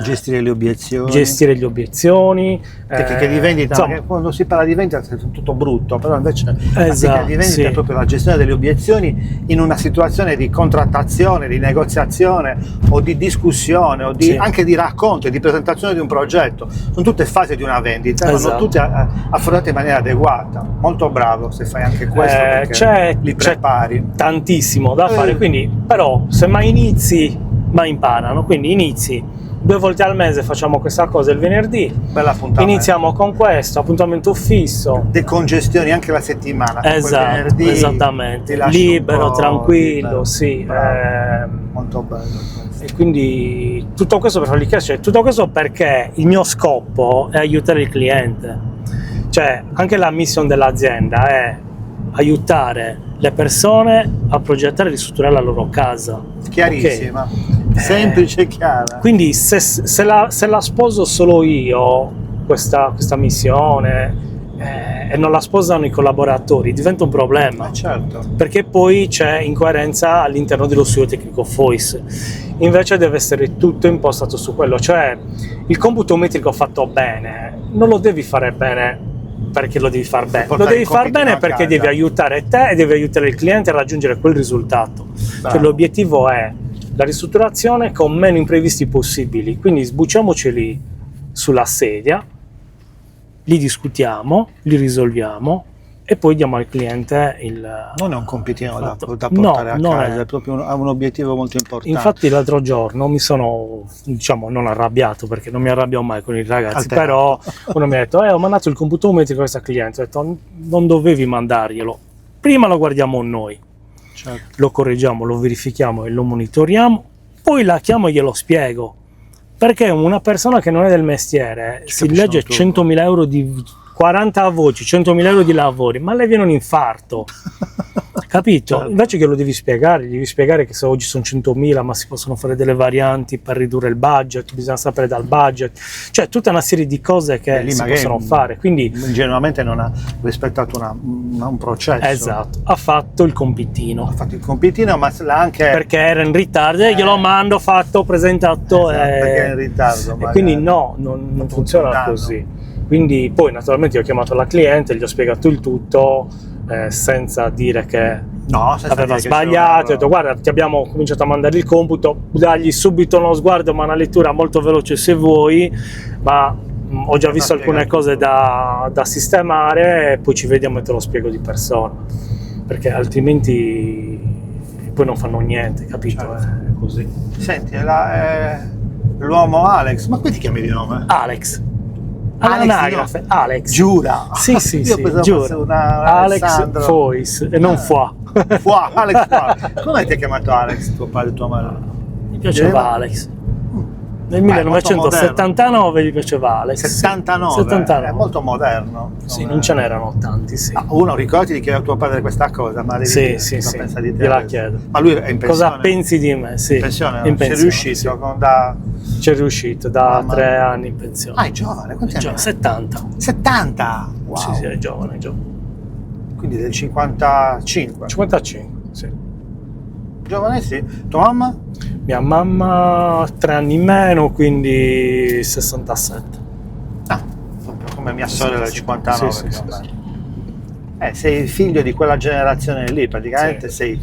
Gestire le obiezioni. gestire le obiezioni, Che di vendita, insomma, perché quando si parla di vendita è tutto brutto, però invece la Esatto, tecnica di vendita sì. è proprio la gestione delle obiezioni in una situazione di contrattazione, di negoziazione o di discussione o Sì. anche di racconto e di presentazione di un progetto. Sono tutte fasi di una vendita, ma Esatto. sono tutte affrontate in maniera adeguata. Molto bravo se fai anche questo, perché li prepari. tantissimo da fare, quindi però se mai inizi, mai imparano, quindi inizi 2 volte al mese, facciamo questa cosa il venerdì, Bella appuntamento. iniziamo con questo appuntamento fisso. Decongestioni anche la settimana. Quel Esatto, venerdì esattamente, ti lasci un libero, po' tranquillo, libero. sì. Bravo. Molto bello questo. E quindi tutto questo per farli crescere, tutto questo perché il mio scopo è aiutare il cliente, cioè anche la mission dell'azienda è aiutare le persone a progettare e ristrutturare la loro casa. Chiarissima, Ok? semplice e chiara. Quindi se la sposo solo io, questa missione, e non la sposano i collaboratori, diventa un problema. Certo. Perché poi c'è incoerenza all'interno dello studio tecnico FOIS. Invece deve essere tutto impostato su quello, cioè il computo metrico fatto bene non lo devi fare bene perché lo devi far bene, lo portare devi il far compito bene a perché casa. devi aiutare te e devi aiutare il cliente a raggiungere quel risultato. Cioè, Bravo. l'obiettivo è la ristrutturazione con meno imprevisti possibili, quindi sbucciamoceli sulla sedia, li discutiamo, li risolviamo e poi diamo al cliente il... Non è un compitino da fatto. portare No, a non casa, è. è proprio ha un obiettivo molto importante. Infatti l'altro giorno mi sono, diciamo, non arrabbiato perché non mi arrabbio mai con i ragazzi, Alterato. però uno mi ha detto ho mandato il computo metrico a questa cliente, ho detto non dovevi mandarglielo, prima lo guardiamo noi, Certo. lo correggiamo, lo verifichiamo e lo monitoriamo, poi la chiamo e glielo spiego, perché una persona che non è del mestiere si capisce legge tutto. 100.000 euro di 40 voci, 100.000 euro di lavori, ma le viene un infarto. Capito? Certo. Invece che lo devi spiegare che se oggi sono 100.000 ma si possono fare delle varianti per ridurre il budget, bisogna sapere dal budget, cioè tutta una serie di cose che Lì si magari possono fare, quindi ingenuamente non ha rispettato un processo. esatto, ha fatto il compitino Ha fatto il compitino, ma l'ha anche perché era in ritardo e glielo mando, fatto, presentato, Esatto, perché è in ritardo. e magari. quindi no, non funziona funzionando. così. Quindi poi naturalmente ho chiamato la cliente, gli ho spiegato il tutto, senza dire che No, senza aveva dire che sbagliato. Ho c'era- detto guarda, ti abbiamo cominciato a mandare il computo, dagli subito uno sguardo ma una lettura molto veloce se vuoi, ma ho già visto alcune spiegato cose tutto. da sistemare e poi ci vediamo e te lo spiego di persona, perché altrimenti poi non fanno niente, capito? Certo. È così. Senti, è l'uomo Alex, ma qui ti chiami di nome? Alex. Alex, All'anagrafe, no. Alex. Giura. Sì, sì, Io sì, pensavo giuro. fosse una Alex Alessandro. Fois e non Foix. Qua, Alex qua. Come ti ha chiamato Alex, tuo padre e tua madre? Mi piaceva Direi- Alex. Nel Beh, è molto 1979 gli piaceva Alex. 79, 79. è molto moderno. Sì, Come- non ce n'erano tanti, sì. Ah, uno, ricordati di chiedere a tuo padre questa cosa, ma devi Sì, dire sì, cosa sì, pensa di te gliela adesso. chiedo. Ma lui è in pensione? Cosa pensi di me? Sì. In pensione? In Sei pensione, riuscito? sì. Da... C'è riuscito da Mamma 3 mia. anni in pensione. Ah, è giovane, quanti anni? ha? 70. 70! Wow. Sì, sì, è giovane, è giovane. Quindi del 55. 55, sì. Giovane sì. Tua mamma? Mia mamma 3 anni in meno, quindi 67. Ah, proprio come mia sorella del Sì, 59. sì, sì, più o sì, meno. Sei figlio di quella generazione lì, praticamente sei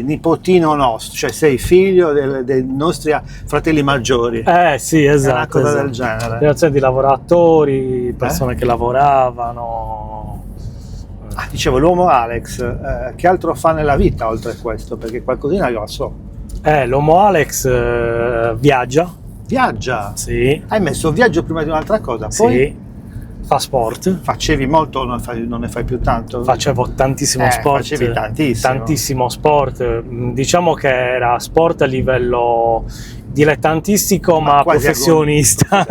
nipotino nostro, cioè sei figlio dei nostri fratelli maggiori. Sì, esatto. È una cosa esatto. del genere. Generazione di lavoratori, persone che lavoravano. Ah, dicevo, l'uomo Alex, che altro fa nella vita oltre a questo? Perché qualcosina io la so. L'uomo Alex viaggia, Viaggia. sì, Hai messo viaggio prima di un'altra cosa, poi sì, fa sport. facevi molto o non ne fai più tanto? Facevo tantissimo sport, facevi tantissimo. tantissimo sport. Diciamo che era sport a livello dilettantistico ma quasi professionista.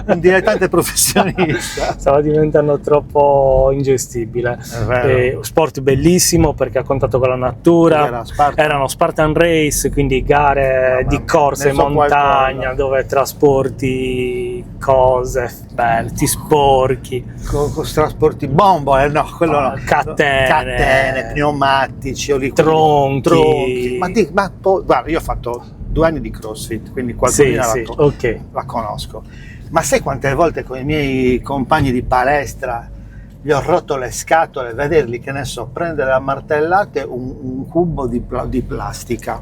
un dilettante professionista. Stava diventando troppo ingestibile. È vero. Sport bellissimo perché a contatto con la natura. Era Spartan. Erano Spartan Race, quindi gare Mamma di mia, corsa ne in so montagna qualcosa. dove trasporti cose belle, ti sporchi. Con trasporti bombole, no, quello no. Catene. Pneumatici, Tronchi. Ma poi, guarda, io ho fatto 2 anni di CrossFit, quindi qualcosina Sì, ok. la conosco. Ma sai quante volte con i miei compagni di palestra gli ho rotto le scatole, vederli, che ne so, prendere a martellate un cubo di plastica,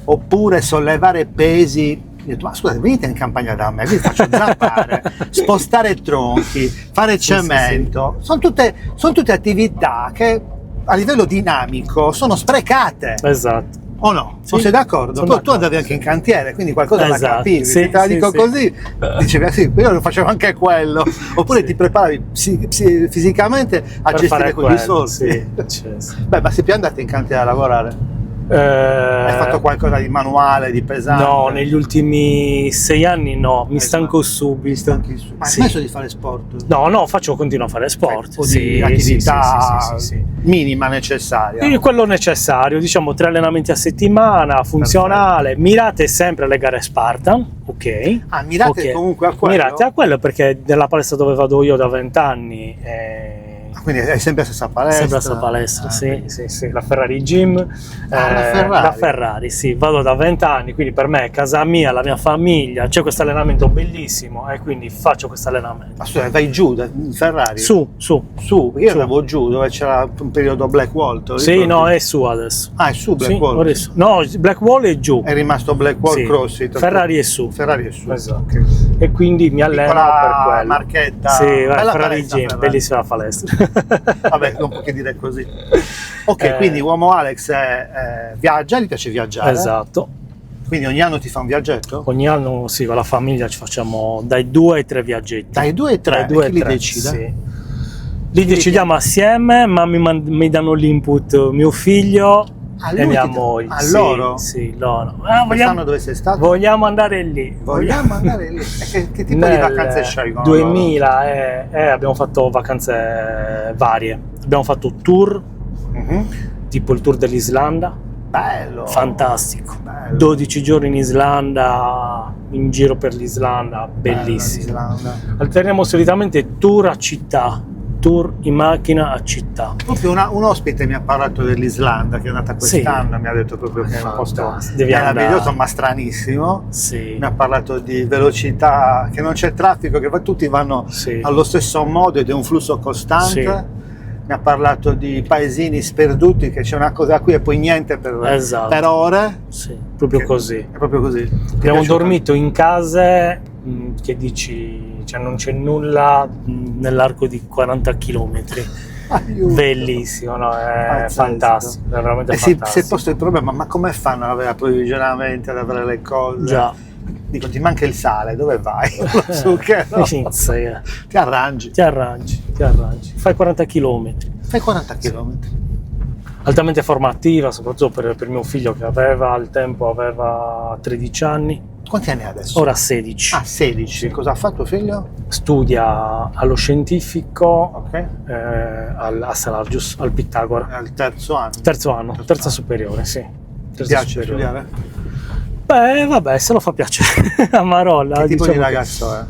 oppure sollevare pesi. Ho detto, ma scusate, venite in campagna da me, vi faccio zappare, spostare tronchi, fare cemento. Sono tutte attività che a livello dinamico sono sprecate. Esatto. O no? Sì, Non sei d'accordo? sono Poi tu d'accordo. andavi anche in cantiere, quindi qualcosa la Esatto, capivi. sì, Se te la sì, dico sì. così, dicevi, ah, sì, io lo facevo anche quello. Oppure Sì. ti preparavi fisicamente a Per gestire fare quegli quello, soldi. sì, sì. Beh, ma sei più andato in cantiere a lavorare? Hai fatto qualcosa di manuale, di pesante? No, negli ultimi 6 anni no, mi Hai stanco smesso? subito. Ma hai Sì. smesso di fare sport? No, continuo a fare sport. Un po' Sì, di attività sì, sì, sì. minima necessaria. Quindi quello necessario, diciamo 3 allenamenti a settimana, funzionale, mirate sempre alle gare Spartan, ok? Ah, mirate Ok. comunque a quello? Mirate a quello perché nella palestra dove vado io da 20 anni Quindi è sempre la stessa palestra? sempre la stessa palestra, Ah, sì, quindi- sì, sì, la Ferrari Gym. la Ferrari? La Ferrari, sì, vado da 20 anni, quindi per me è casa mia, la mia famiglia, c'è questo allenamento bellissimo e quindi faccio questo allenamento. Ma scusa, vai giù da Ferrari? Su, Su, io Su. andavo giù dove c'era un periodo Blackwall. te lo sì, ricordi? no, è su adesso. Ah, è su Sì, Blackwall. ora è su. No, Blackwall è giù. È rimasto Blackwall Sì. CrossFit. Ferrari è su. Ferrari è su. Esatto. Ok. E quindi mi alleno Piccola per quello. marchetta. Sì, vai, Bella Ferrari palestra, Gym, Ferrari. bellissima palestra. Vabbè, non può che dire così. Ok, quindi uomo Alex viaggia, gli piace viaggiare. Esatto. Quindi ogni anno ti fa un viaggetto? Ogni anno sì, con la famiglia ci facciamo dai 2 ai 3 viaggetti. Dai 2 ai 3, Dai 2 chi ai li 3, decide? sì. Li decidiamo assieme, ma mi danno l'input mio figlio A e lui mia ti- moglie. a Sì, loro? Sì, loro. Quest'anno dove sei stato? Vogliamo andare lì. Vogliamo andare lì. E che tipo di Nel vacanze scelgono? 2000 abbiamo fatto vacanze varie. Abbiamo fatto tour, loro? Mhm. tipo il tour dell'Islanda, Bello. fantastico. Bello. 12 giorni in Islanda, in giro per l'Islanda, bellissimo. Bello, l'Islanda. Alterniamo solitamente tour a città, tour in macchina a città. Proprio un ospite mi ha parlato dell'Islanda, che è andata quest'anno, Sì. mi ha detto proprio che è un posto Fantastico, devi meraviglioso andare. ma stranissimo. Sì, Mi ha parlato di velocità, che non c'è traffico, che tutti vanno sì. allo stesso modo ed è un flusso costante. Sì. mi ha parlato di paesini sperduti, che c'è una cosa qui e poi niente per ore. Sì, proprio così. È proprio così. Abbiamo dormito in case che dici, cioè non c'è nulla nell'arco di 40 km. Bellissimo, no? È fantastico, è veramente fantastico. Si è posto il problema, ma come fanno ad avere approvvigionamento, ad avere le cose? Già. Dico, ti manca il sale, dove vai? Su che, no? Ti arrangi. Fai 40 km. Fai 40 km. Altamente formativa, soprattutto per mio figlio che al tempo aveva 13 anni. Quanti anni ha adesso? Ora 16. Ah, 16. Sì. Cosa ha fatto tuo figlio? Studia allo scientifico, Ok. a Salargius, al Pitagora. Al terzo anno. Terza superiore, sì. Ti piace studiare? Beh, vabbè, se lo fa piacere. A Marolla. Che tipo diciamo di ragazzo è?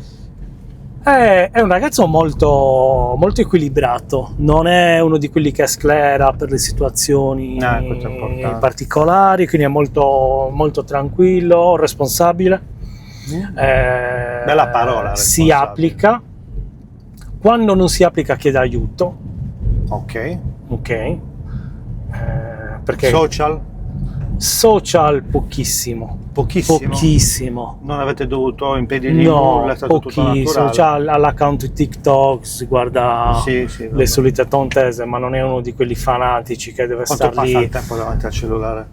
È un ragazzo molto, molto equilibrato, non è uno di quelli che sclera per le situazioni particolari, quindi è molto, molto tranquillo, responsabile. Bella parola. Si applica, quando non si applica chiede aiuto. Ok. Perché social pochissimo. Non avete dovuto impedirgli nulla, è stato tutto naturale. C'ha l'account TikTok, si guarda le solite tontese, ma non è uno di quelli fanatici che deve stare lì. Quanto passa il tempo davanti al cellulare?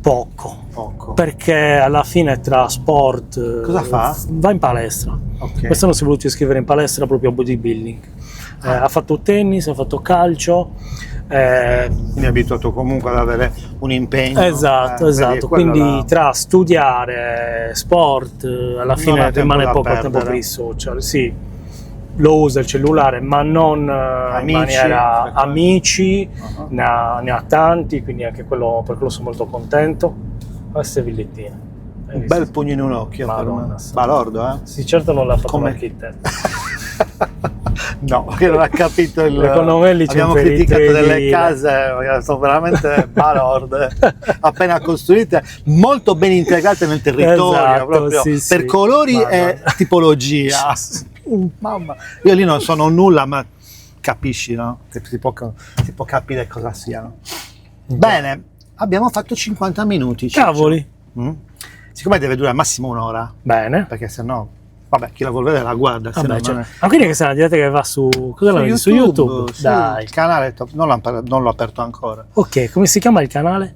Poco. Perché alla fine tra sport... Cosa fa? Va in palestra. Okay. Quest'anno si è voluto iscrivere in palestra proprio a bodybuilding. Ha fatto tennis, ha fatto calcio. Mi è abituato comunque ad avere un impegno. Esatto. Quindi tra studiare, sport, alla fine rimane poco tempo per i social. Sì, lo usa il cellulare, ma non in maniera amici, ne ha tanti, quindi anche quello, per quello sono molto contento. Queste villettine. Un bel pugno in un occhio. Balordo, eh? Sì, certo non l'ha fatto l'architetto. No, che non ha capito secondo me lì abbiamo criticato delle case, sono veramente balorde, appena costruite, molto ben integrate nel territorio, proprio per colori e tipologia. Mamma, io lì non sono nulla, ma capisci, no? Che si può capire cosa siano. Bene, abbiamo fatto 50 minuti. Cavoli. Siccome deve durare massimo un'ora. Bene. Perché sennò... Vabbè, chi la vuole vedere la guarda. Ma quindi che sei una diretta che va su YouTube? Sì, dai. Il canale non l'ho aperto ancora. Ok, come si chiama il canale?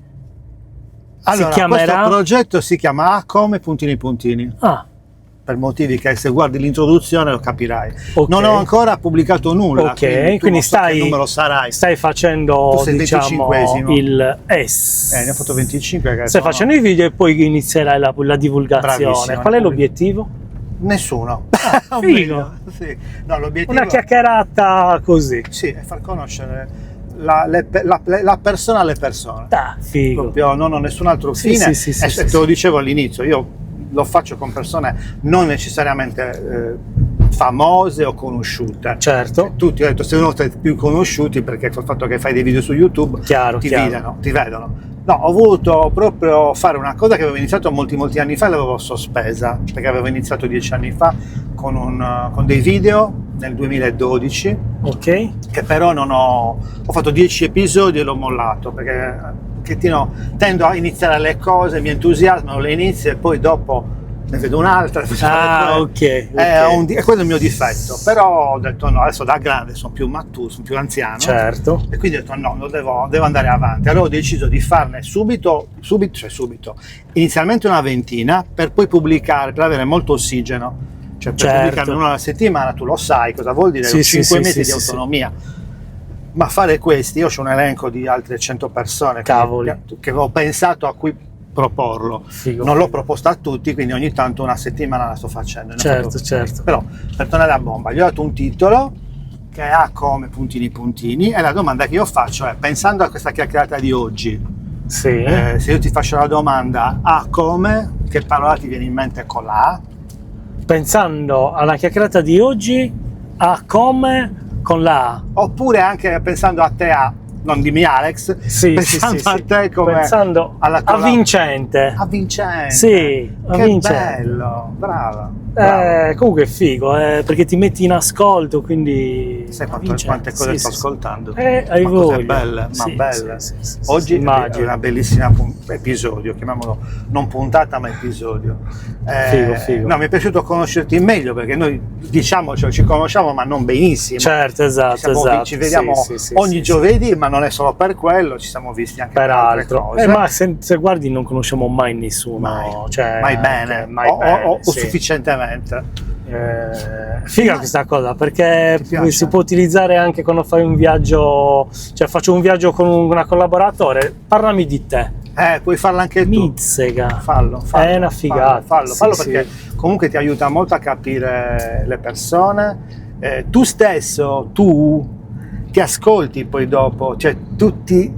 Allora, questo progetto si chiama A come puntini. Per motivi che se guardi l'introduzione lo capirai. Okay. Non ho ancora pubblicato nulla. Ok, quindi che numero sarai. Stai facendo, diciamo, il ne ho fatto 25. Stai facendo i video e poi inizierai la divulgazione. Bravissimo, qual è l'obiettivo? Nessuno. Figo. Sì. No, l'obiettivo... Una chiacchierata così. Sì, è far conoscere la persona alle persone. Figo. Proprio, non ho nessun altro fine. Te lo dicevo all'inizio, io lo faccio con persone non necessariamente famose o conosciute. Certo. Tutti, ho detto, se uno tra più conosciuti, perché col fatto che fai dei video su YouTube ti vedono. No, ho voluto proprio fare una cosa che avevo iniziato molti anni fa e l'avevo sospesa, perché avevo iniziato 10 anni fa con dei video nel 2012, ok, che però non ho fatto 10 episodi e l'ho mollato, perché tendo a iniziare le cose, mi entusiasmano, le inizio e poi dopo ne vedo un'altra. Ok. È quello il mio difetto, però ho detto no, adesso da grande sono più maturo, sono più anziano, certo, e quindi ho detto no, devo andare avanti. Allora ho deciso di farne subito, inizialmente una ventina, per poi pubblicare, per avere molto ossigeno, cioè per pubblicarne una alla settimana. Tu lo sai cosa vuol dire, 5 mesi di autonomia. Ma fare questi, io ho un elenco di altre 100 persone che ho pensato a cui proporlo. Figo. Non l'ho proposto a tutti, quindi ogni tanto una settimana la sto facendo. Certo. Però per tornare a bomba, gli ho dato un titolo che ha come puntini e la domanda che io faccio è, pensando a questa chiacchierata di oggi, se io ti faccio la domanda a come, che parola ti viene in mente con la A? Pensando alla chiacchierata di oggi, a come con la A. Oppure anche pensando a te non dimmi Alex, pensando a te come... Pensando a vincente. A vincente. Sì, a che vincente. Bello, brava. bravo. Comunque è figo, perché ti metti in ascolto, quindi... Sai quante cose sto ascoltando? Hai ma cose voglia. belle, ma Sì, belle. sì, Oggi è immagino. una bellissima episodio, chiamiamolo non puntata ma episodio. Figo. No, mi è piaciuto conoscerti meglio, perché noi diciamo, cioè, ci conosciamo ma non benissimo. Certo, esatto. Ci vediamo Sì, ogni giovedì, ma non è solo per quello, ci siamo visti anche per altre peraltro. cose. Ma se guardi non conosciamo mai nessuno. Mai bene, o sì. sufficientemente. Figa questa cosa, perché Ti piace? si può utilizzare anche quando fai un viaggio, cioè faccio un viaggio con una collaboratore, parlami di te. Puoi farlo anche tu. Mizzega. Fallo, È una figata. Fallo Sì, perché comunque ti aiuta molto a capire le persone. Tu stesso, tu ti ascolti poi dopo, cioè tutti,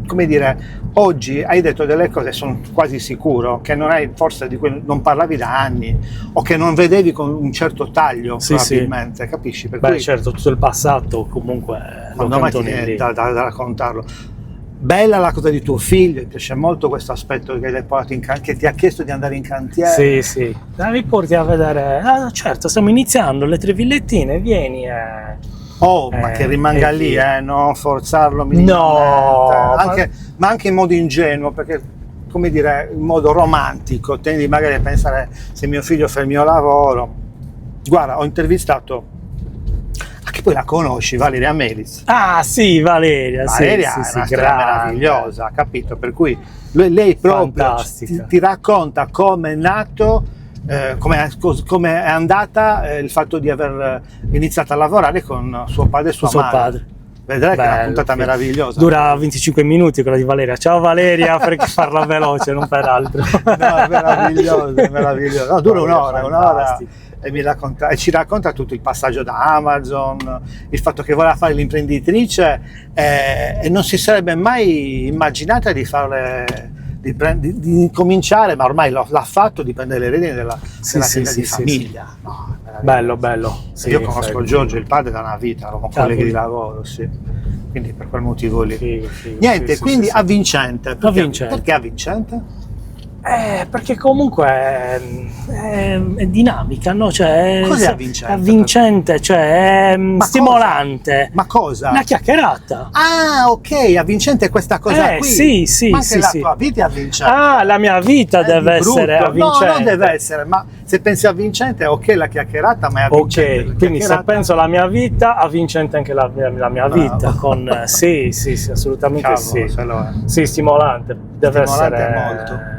come dire, oggi hai detto delle cose, sono quasi sicuro che non hai, forse di cui non parlavi da anni, o che non vedevi con un certo taglio, probabilmente, capisci? Per cui, certo, tutto il passato comunque lo quando mai ti cantoni viene lì. da raccontarlo. Bella la cosa di tuo figlio, mi piace molto questo aspetto che l'hai portato che ti ha chiesto di andare in cantiere. Sì. Mi porti a vedere. Ah, certo, stiamo iniziando le 3 villettine, vieni. Ma che rimanga lì, non forzarlo No, ma anche in modo ingenuo, perché, come dire, in modo romantico, tendi magari a pensare, se mio figlio fa il mio lavoro. Guarda, ho intervistato, che poi la conosci, Valeria Melis. Ah sì, Valeria Sì, è una storia meravigliosa, capito? Per cui lei proprio ti racconta come è nato, come è andata il fatto di aver iniziato a lavorare con suo padre e sua madre. Vedrai che è una puntata meravigliosa. Dura 25 minuti quella di Valeria. Ciao Valeria, perché farla veloce, non per altro. No, è meraviglioso. No, dura un'ora. E ci racconta tutto il passaggio da Amazon, il fatto che voleva fare l'imprenditrice e non si sarebbe mai immaginata di cominciare, ma ormai l'ha fatto, di prendere le redini della azienda di famiglia. Sì. No, bello. Sì, io conosco Giorgio, il padre, da una vita, eravamo colleghi di lavoro, sì. Quindi per quel motivo lì. Figo, Niente, quindi sì. avvincente. Perché avvincente? Perché comunque è dinamica, no? Cioè, cos'è avvincente? Avvincente, cioè è stimolante. Ma cosa? Una chiacchierata. Ah, ok, avvincente è questa cosa qui. Sì. Ma anche la tua vita è avvincente. Ah, la mia vita deve essere avvincente. No, non deve essere, ma se pensi avvincente, ok, la chiacchierata, ma è avvincente. Ok, quindi se penso alla mia vita, avvincente anche la mia vita. Con, sì, assolutamente. Cavolo, sì, stimolante. Deve stimolante essere molto.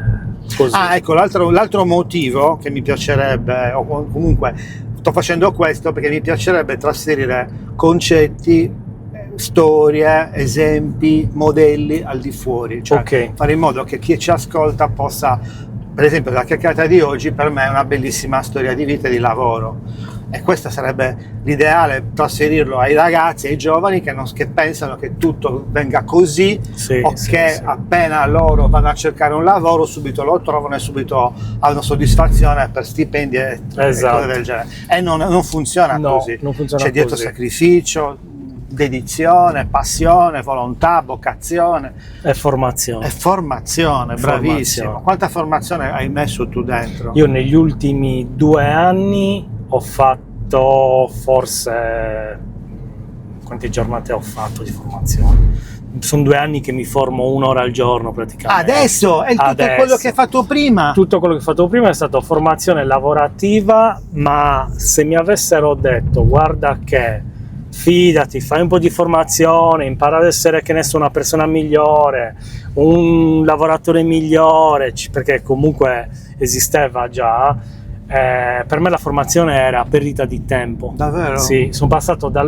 così. Ah, ecco, l'altro motivo che mi piacerebbe, o comunque sto facendo questo perché mi piacerebbe trasferire concetti, storie, esempi, modelli al di fuori, cioè fare in modo che chi ci ascolta possa, per esempio, la chiacchierata di oggi per me è una bellissima storia di vita e di lavoro, e questo sarebbe l'ideale, trasferirlo ai ragazzi, ai giovani che pensano che tutto venga così, che appena loro vanno a cercare un lavoro subito lo trovano e subito hanno soddisfazione per stipendi e cose del genere, e non funziona così. Non funziona c'è dietro sacrificio, dedizione, passione, volontà, vocazione e formazione. Bravissimo. Quanta formazione hai messo tu dentro? Io negli ultimi 2 anni ho fatto forse, quante giornate ho fatto di formazione? Sono 2 anni che mi formo 1 ora al giorno praticamente. Adesso? E tutto quello che hai fatto prima? Tutto quello che ho fatto prima è stata formazione lavorativa, ma se mi avessero detto guarda che fidati, fai un po' di formazione, impara ad essere, che ne so, una persona migliore, un lavoratore migliore, perché comunque esisteva già, per me la formazione era perdita di tempo. Davvero? Sì, sono passato da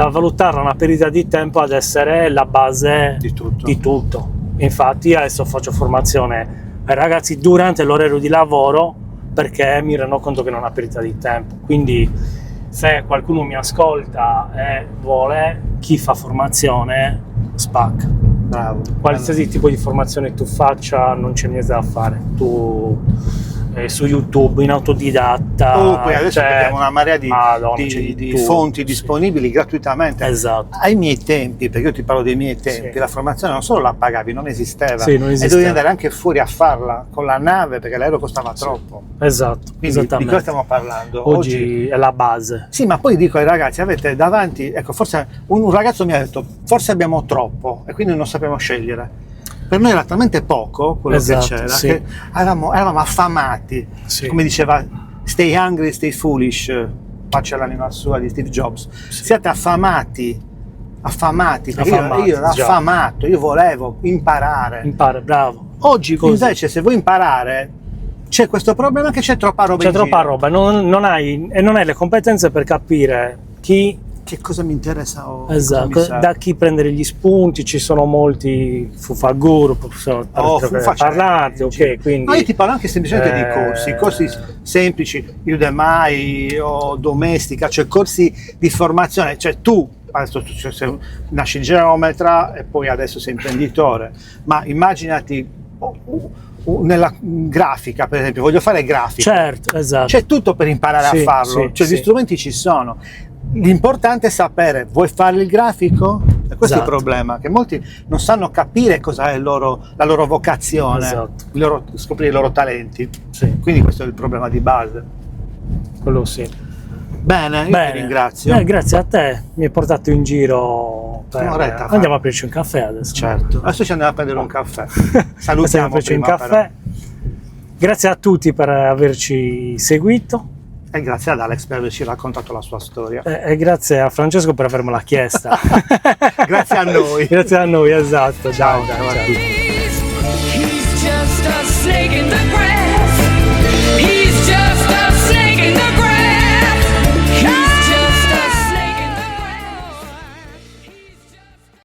valutarla una perdita di tempo ad essere la base di tutto. Infatti adesso faccio formazione ai ragazzi durante l'orario di lavoro, perché mi rendo conto che non è una perdita di tempo. Quindi se qualcuno mi ascolta e vuole, chi fa formazione spacca. Bravo. Qualsiasi tipo di formazione tu faccia, non c'è niente da fare. Tu su YouTube, in autodidatta. Poi adesso abbiamo una marea di fonti sì, disponibili gratuitamente. Esatto. Ai miei tempi, perché io ti parlo dei miei tempi, Sì. la formazione non solo la pagavi, non esisteva, Sì, non e esisteva. dovevi andare anche fuori a farla con la nave perché l'aereo costava troppo. Esatto, Quindi di esattamente. cosa stiamo parlando? Oggi è la base. Sì, ma poi dico ai ragazzi, avete davanti, ecco, forse un ragazzo mi ha detto, forse abbiamo troppo e quindi non sappiamo scegliere. Per noi era talmente poco quello Esatto, che c'era, sì. che eravamo affamati, Sì. come diceva stay hungry, stay foolish, pace all'anima sua di Steve Jobs. Siate affamati, perché io ero già. affamato, io volevo imparare. Impara, bravo. Oggi Così. invece se vuoi imparare c'è questo problema che c'è troppa roba C'è in troppa giro. roba, non hai le competenze per capire Che cosa mi interessa o esatto, cosa mi serve. da chi prendere gli spunti. Ci sono molti fufaguru, parlanti, ok, quindi Ma io ti parlo anche semplicemente di corsi semplici, Udemy o Domestika, cioè corsi di formazione, cioè tu adesso nasci geometra e poi adesso sei imprenditore, ma immaginati nella grafica, per esempio, voglio fare grafica. certo, esatto. C'è tutto per imparare Sì, a farlo, sì, cioè sì. gli strumenti ci sono. L'importante è sapere, vuoi fare il grafico? E questo è il Esatto. problema, che molti non sanno capire cosa è la loro vocazione, Esatto. scoprire i loro talenti. Sì, Quindi questo è il problema di base. quello sì. Bene, io ti ringrazio. Grazie a te, mi hai portato in giro Un'oretta fa. andiamo a prenderci un caffè adesso. Certo, adesso ci andiamo a prendere un caffè. Andiamo a Salutiamo prenderci un prima, caffè. Grazie a tutti per averci seguito. E grazie ad Alex per averci raccontato la sua storia. E grazie a Francesco per avermela chiesta. Grazie a noi. Grazie a noi, esatto. Ciao, Ciao, ciao. ciao a tutti. He's just a